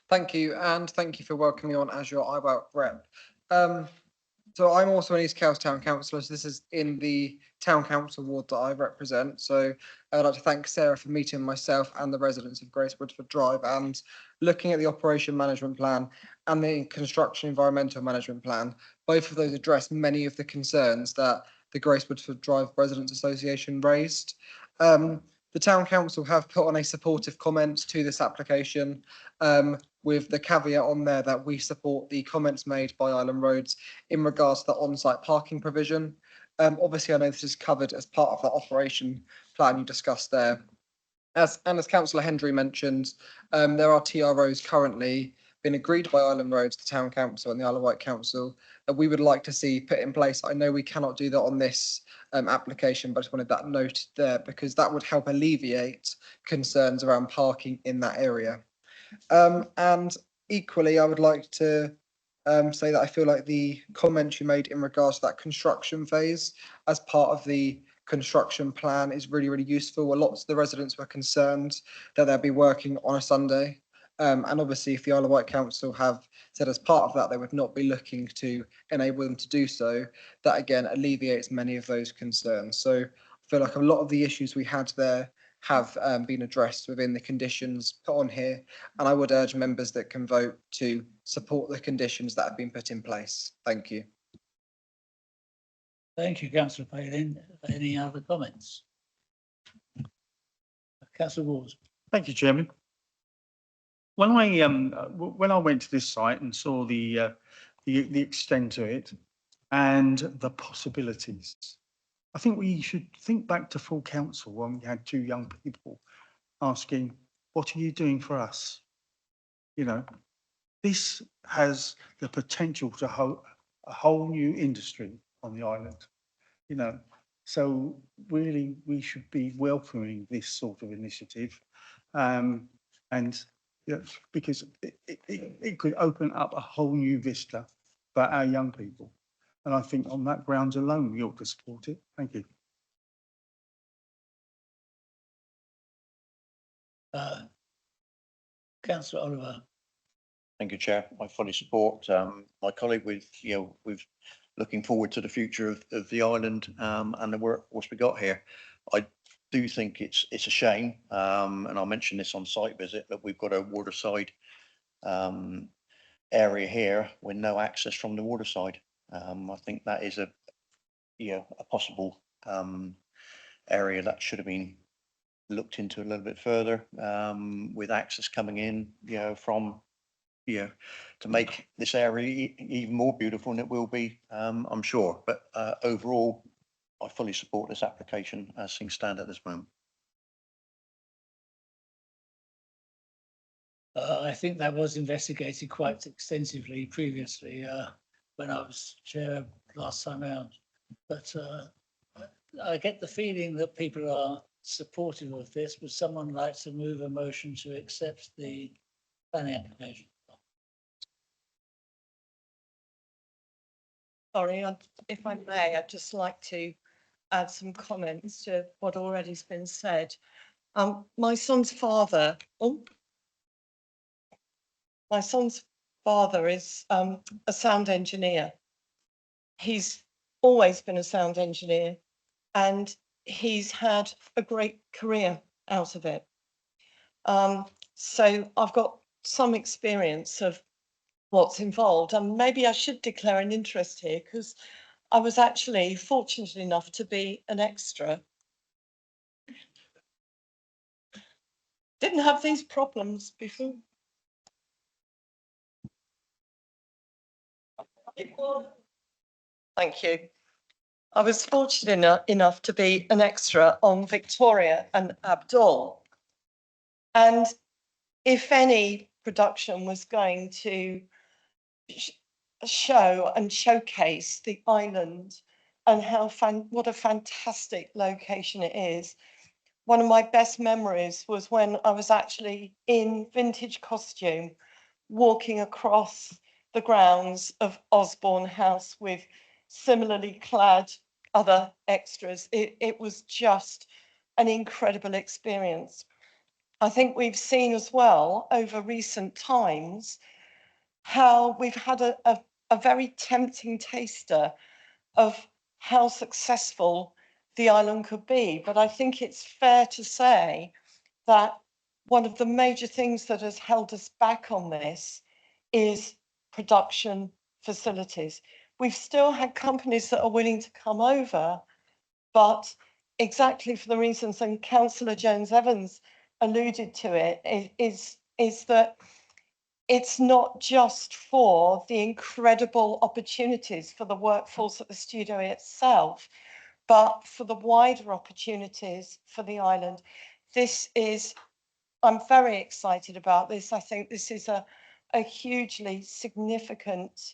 Thank you, and thank you for welcoming me on as your IWAC rep. So I'm also an East Cales Town Councillor, so this is in the Town Council ward that I represent. So I'd like to thank Sarah for meeting myself and the residents of Grace Woodford Drive and looking at the operation management plan and the construction environmental management plan. Both of those address many of the concerns that the Grace Woodford Drive Residents Association raised. The Town Council have put on a supportive comment to this application with the caveat on there that we support the comments made by Island Roads in regards to the on-site parking provision. Obviously, I know this is covered as part of the operation plan you discussed there. As Councillor Hendry mentioned, there are TROs currently been agreed by Island Roads, the Town Council and the Isle of Wight Council that we would like to see put in place. I know we cannot do that on this application, but I just wanted that noted there because that would help alleviate concerns around parking in that area. And equally, I would like to say that I feel like the comments you made in regards to that construction phase as part of the construction plan is really, really useful. Lots of the residents were concerned that they'll be working on a Sunday. And obviously, if the Isle of Wight Council have said as part of that, they would not be looking to enable them to do so, that again alleviates many of those concerns. So I feel like a lot of the issues we had there have been addressed within the conditions put on here. And I would urge members that can vote to support the conditions that have been put in place. Thank you. Thank you, Councillor Palin. Any other comments? Councillor Ward. Thank you, Chairman. When I went to this site and saw the extent of it and the possibilities, I think we should think back to full council when we had 2 young people asking, "What are you doing for us?" You know, this has the potential to hold a whole new industry on the island. You know, so really we should be welcoming this sort of initiative, and. Yes, because it could open up a whole new vista for our young people. And I think on that grounds alone, we ought to support it. Thank you. Councillor Oliver. Thank you, Chair. I fully support my colleague with, with looking forward to the future of the island and the workforce we got here. I do think it's a shame, and I'll mention this on site visit, that we've got a waterside area here with no access from the waterside. I think that is a possible area that should have been looked into a little bit further, with access coming in, from to make this area even more beautiful than it will be, I'm sure. But overall, I fully support this application as things stand at this moment. I think that was investigated quite extensively previously when I was chair last time round. But I get the feeling that people are supportive of this. Would someone like to move a motion to accept the planning application? Sorry, if I may, I'd just like to add some comments to what already's been said. My son's father, is a sound engineer. He's always been a sound engineer and he's had a great career out of it. So I've got some experience of what's involved, and maybe I should declare an interest here because I was actually fortunate enough to be an extra. Didn't have these problems before. Thank you. I was fortunate enough to be an extra on Victoria and Abdul. And if any production was going to show and showcase the island and what a fantastic location it is, one of my best memories was when I was actually in vintage costume walking across the grounds of Osborne House with similarly clad other extras. It was just an incredible experience. I think we've seen as well over recent times how we've had a very tempting taster of how successful the island could be. But I think it's fair to say that one of the major things that has held us back on this is production facilities. We've still had companies that are willing to come over, but exactly for the reasons, and Councillor Jones-Evans alluded to it, is that it's not just for the incredible opportunities for the workforce at the studio itself, but for the wider opportunities for the island. I'm very excited about this. I think this is a hugely significant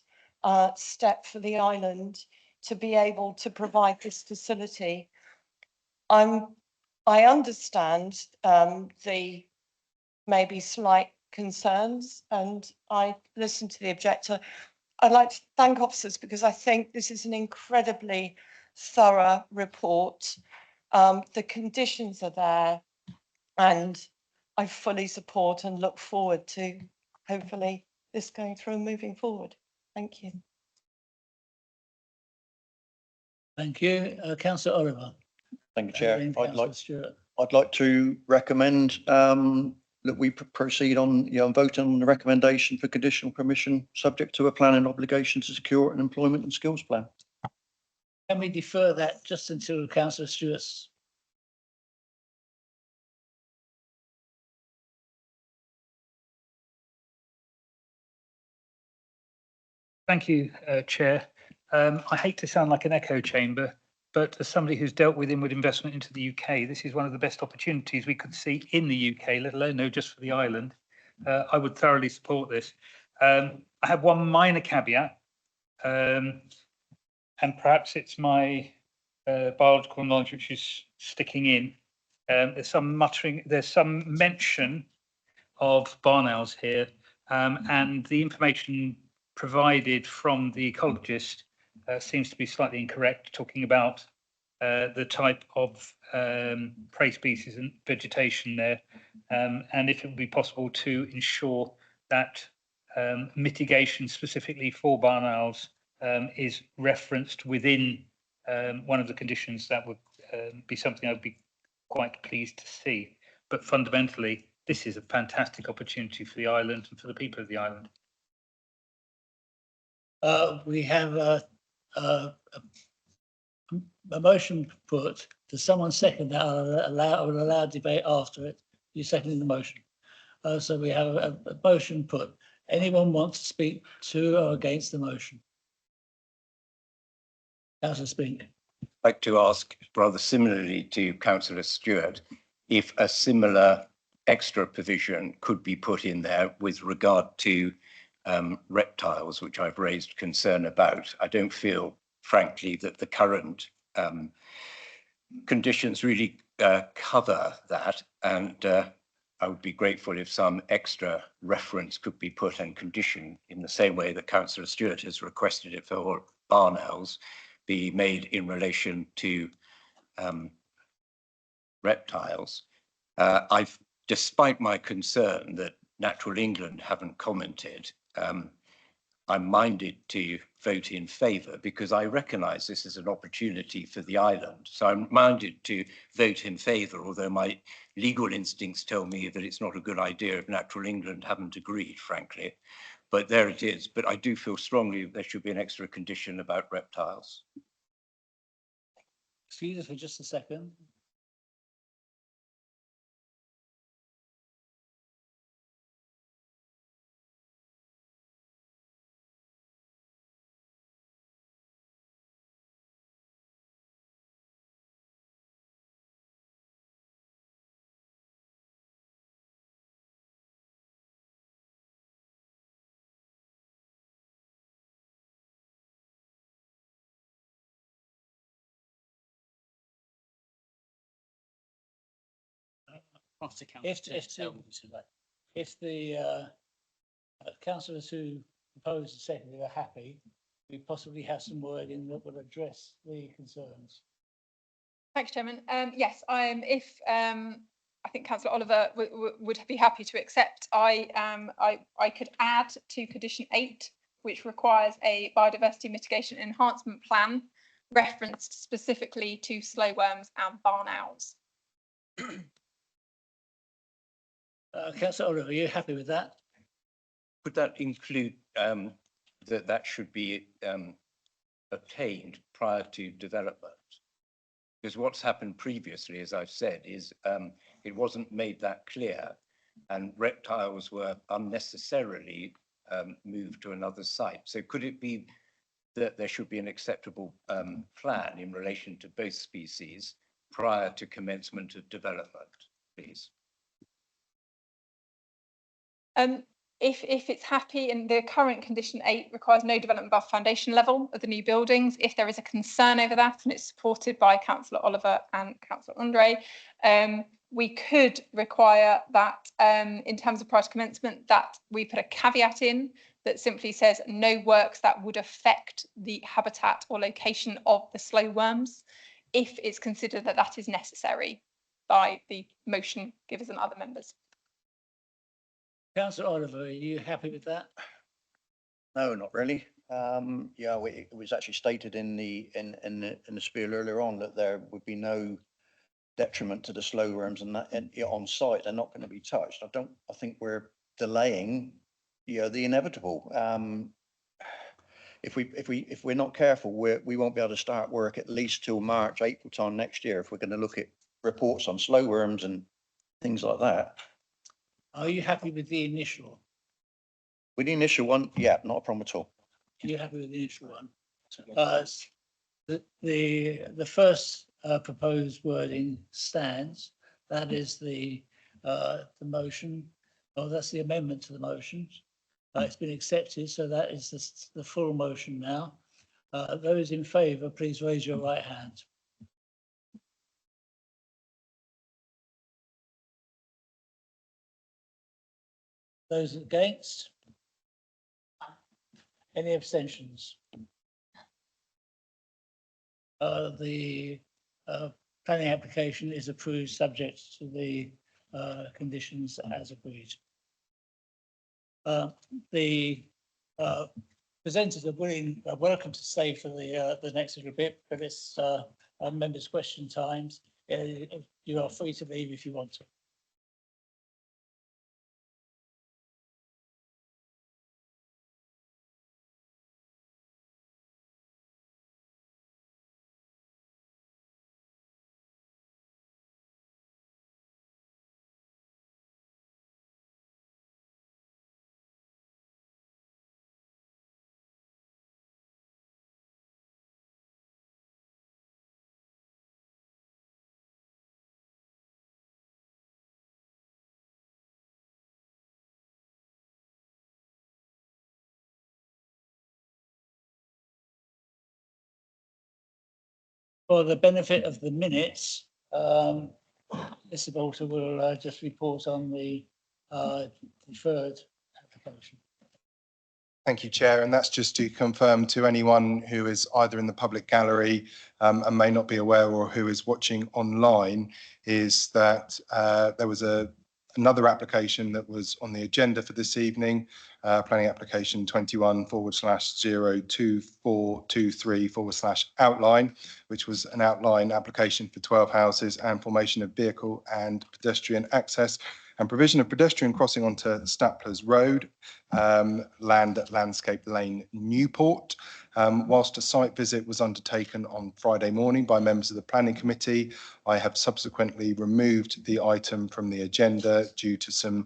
step for the island to be able to provide this facility. I understand the maybe slight concerns, and I listened to the objector. I'd like to thank officers because I think this is an incredibly thorough report. The conditions are there, and I fully support and look forward to hopefully this going through and moving forward. Thank you. Thank you. Councillor Oliver. Thank you, Chair. Stewart. I'd like to recommend that we proceed on, vote on the recommendation for conditional permission, subject to a planning obligation to secure an employment and skills plan. Can we defer that just until Councillor Stewart's? Thank you, Chair. I hate to sound like an echo chamber, but as somebody who's dealt with inward investment into the UK, this is one of the best opportunities we could see in the UK, let alone just for the island. I would thoroughly support this. I have one minor caveat, and perhaps it's my biological knowledge which is sticking in. There's some muttering, there's some mention of barn owls here, and the information provided from the ecologist seems to be slightly incorrect, talking about the type of prey species and vegetation there, and if it would be possible to ensure that mitigation specifically for barn owls is referenced within one of the conditions, that would be something I'd be quite pleased to see. But fundamentally, this is a fantastic opportunity for the island and for the people of the island. We have a motion put. Does someone second that? I will allow debate after it. You seconding the motion. So we have a motion put. Anyone want to speak to or against the motion? Councillor Spink. I'd like to ask, rather similarly to Councillor Stewart, if a similar extra provision could be put in there with regard to reptiles, which I've raised concern about. I don't feel, frankly, that the current conditions really cover that, and I would be grateful if some extra reference could be put and condition in the same way that Councillor Stewart has requested it for barn owls be made in relation to reptiles. Despite my concern that Natural England haven't commented, I'm minded to vote in favour because I recognise this is an opportunity for the island. So I'm minded to vote in favour, although my legal instincts tell me that it's not a good idea if Natural England haven't agreed, frankly. But there it is. But I do feel strongly there should be an extra condition about reptiles. Excuse us for just a second. If the councillors who propose the second are happy, we possibly have some wording that will address the concerns. Thanks, Chairman. Yes, I think Councillor Oliver would be happy to accept. I could add to condition 8, which requires a biodiversity mitigation enhancement plan referenced specifically to slow worms and barn owls. Councillor Oliver, are you happy with that? Would that include that should be obtained prior to development? Because what's happened previously, as I've said, is it wasn't made that clear and reptiles were unnecessarily moved to another site. So could it be that there should be an acceptable plan in relation to both species prior to commencement of development, please? If it's happy, and the current condition 8 requires no development above foundation level of the new buildings. If there is a concern over that and it's supported by Councillor Oliver and Councillor Andre, we could require that in terms of prior to commencement that we put a caveat in that simply says no works that would affect the habitat or location of the slow worms, if it's considered that that is necessary by the motion givers and other members. Councillor Oliver, are you happy with that? No, not really. Yeah, it was actually stated in the spiel earlier on that there would be no detriment to the slow worms and that on site. They're not going to be touched. I think we're delaying, the inevitable. If we're not careful, we won't be able to start work at least till March, April time next year if we're going to look at reports on slow worms and things like that. Are you happy with the initial? With the initial one, yeah, not a problem at all. Are you happy with the initial one? The first proposed wording stands. That is the motion, or that's the amendment to the motion. It's been accepted, so that is the full motion now. Those in favour, please raise your right hand. Those against? Any abstentions? The planning application is approved subject to the conditions as agreed. The presenters are welcome to stay for the next little bit, but it's members' question times. You are free to leave if you want to. For the benefit of the minutes, Mr. Bolter will just report on the deferred application. Thank you, Chair. And that's just to confirm to anyone who is either in the public gallery and may not be aware, or who is watching online, is that there was another application that was on the agenda for this evening, planning application 21//02423/outline, which was an outline application for 12 houses and formation of vehicle and pedestrian access and provision of pedestrian crossing onto Staplers Road, land at Landscape Lane, Newport. Whilst a site visit was undertaken on Friday morning by members of the Planning Committee, I have subsequently removed the item from the agenda due to some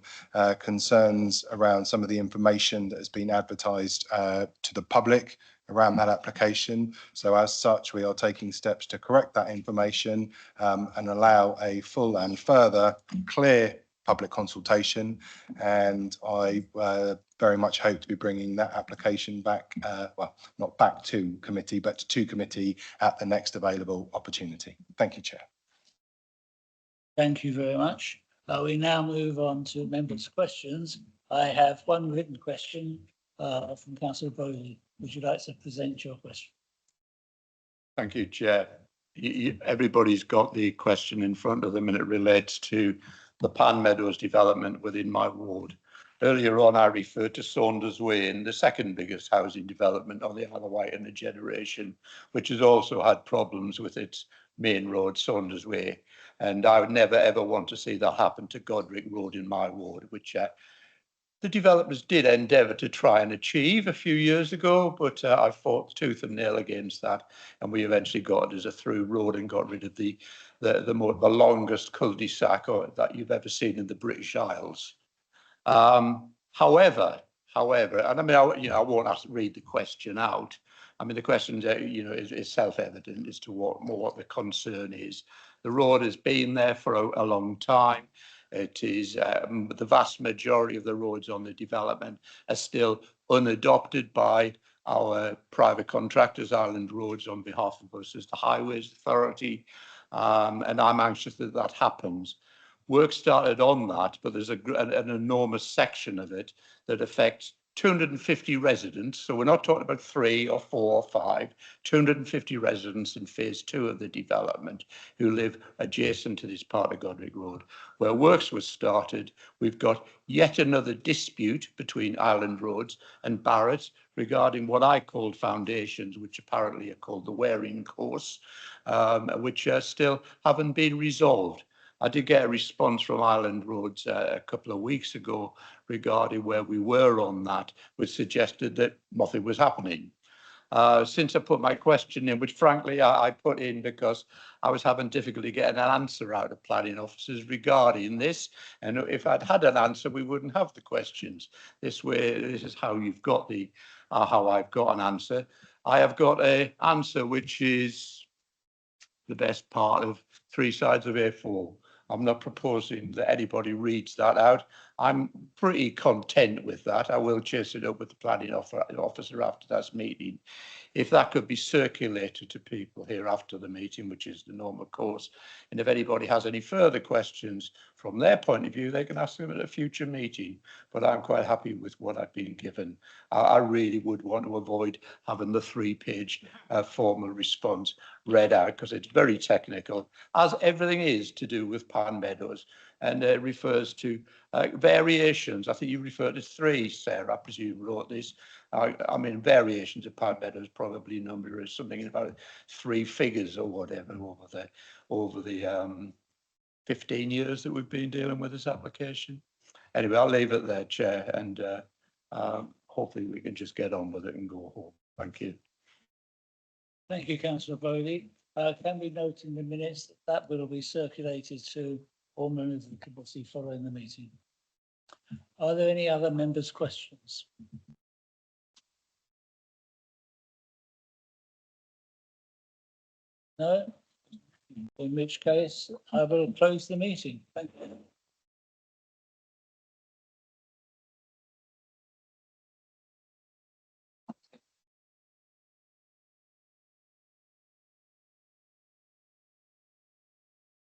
concerns around some of the information that has been advertised to the public around that application. So as such, we are taking steps to correct that information and allow a full and further clear public consultation, and I very much hope to be bringing that application back, well, not back to committee, but to committee at the next available opportunity. Thank you, Chair. Thank you very much. We now move on to members' questions. I have one written question from Councillor Bowley. Would you like to present your question? Thank you, Chair. Everybody's got the question in front of them, and it relates to the Pan Meadows development within my ward. Earlier on, I referred to Saunders Way, and the second biggest housing development on the Isle of Wight in a generation, which has also had problems with its main road, Saunders Way. And I would never, ever want to see that happen to Godric Road in my ward, which the developers did endeavour to try and achieve a few years ago, but I fought tooth and nail against that, and we eventually got it as a through road and got rid of the longest cul-de-sac that you've ever seen in the British Isles. However, and I mean, I won't have to read the question out. I mean, the question, is self-evident as to what the concern is. The road has been there for a long time. It is the vast majority of the roads on the development are still unadopted by our private contractors, Island Roads, on behalf of us as the Highways Authority, and I'm anxious that that happens. Work started on that, but there's an enormous section of it that affects 250 residents. So we're not talking about 3 or 4 or 5, 250 residents in phase 2 of the development who live adjacent to this part of Godric Road. Where works was started, we've got yet another dispute between Island Roads and Barratt regarding what I called foundations, which apparently are called the wearing course, which still haven't been resolved. I did get a response from Island Roads a couple of weeks ago regarding where we were on that, which suggested that nothing was happening. Since I put my question in, which frankly I put in because I was having difficulty getting an answer out of planning officers regarding this, and if I'd had an answer, we wouldn't have the questions. This is how you've got how I've got an answer. I have got an answer which is the best part of 3 sides of A4. I'm not proposing that anybody reads that out. I'm pretty content with that. I will chase it up with the planning officer after that meeting. If that could be circulated to people here after the meeting, which is the normal course, and if anybody has any further questions from their point of view, they can ask them at a future meeting. But I'm quite happy with what I've been given. I really would want to avoid having the 3-page formal response read out because it's very technical, as everything is to do with Pan Meadows, and it refers to variations. I think you referred to 3, Sarah, I presume wrote this. I mean, variations of Pan Meadows probably number is something about 3 figures or whatever over the 15 years that we've been dealing with this application. Anyway, I'll leave it there, Chair, and hopefully we can just get on with it and go home. Thank you. Thank you, Councillor Bowley. Can we note in the minutes that will be circulated to all members of the committee following the meeting? Are there any other members' questions? No? In which case, I will close the meeting. Thank you.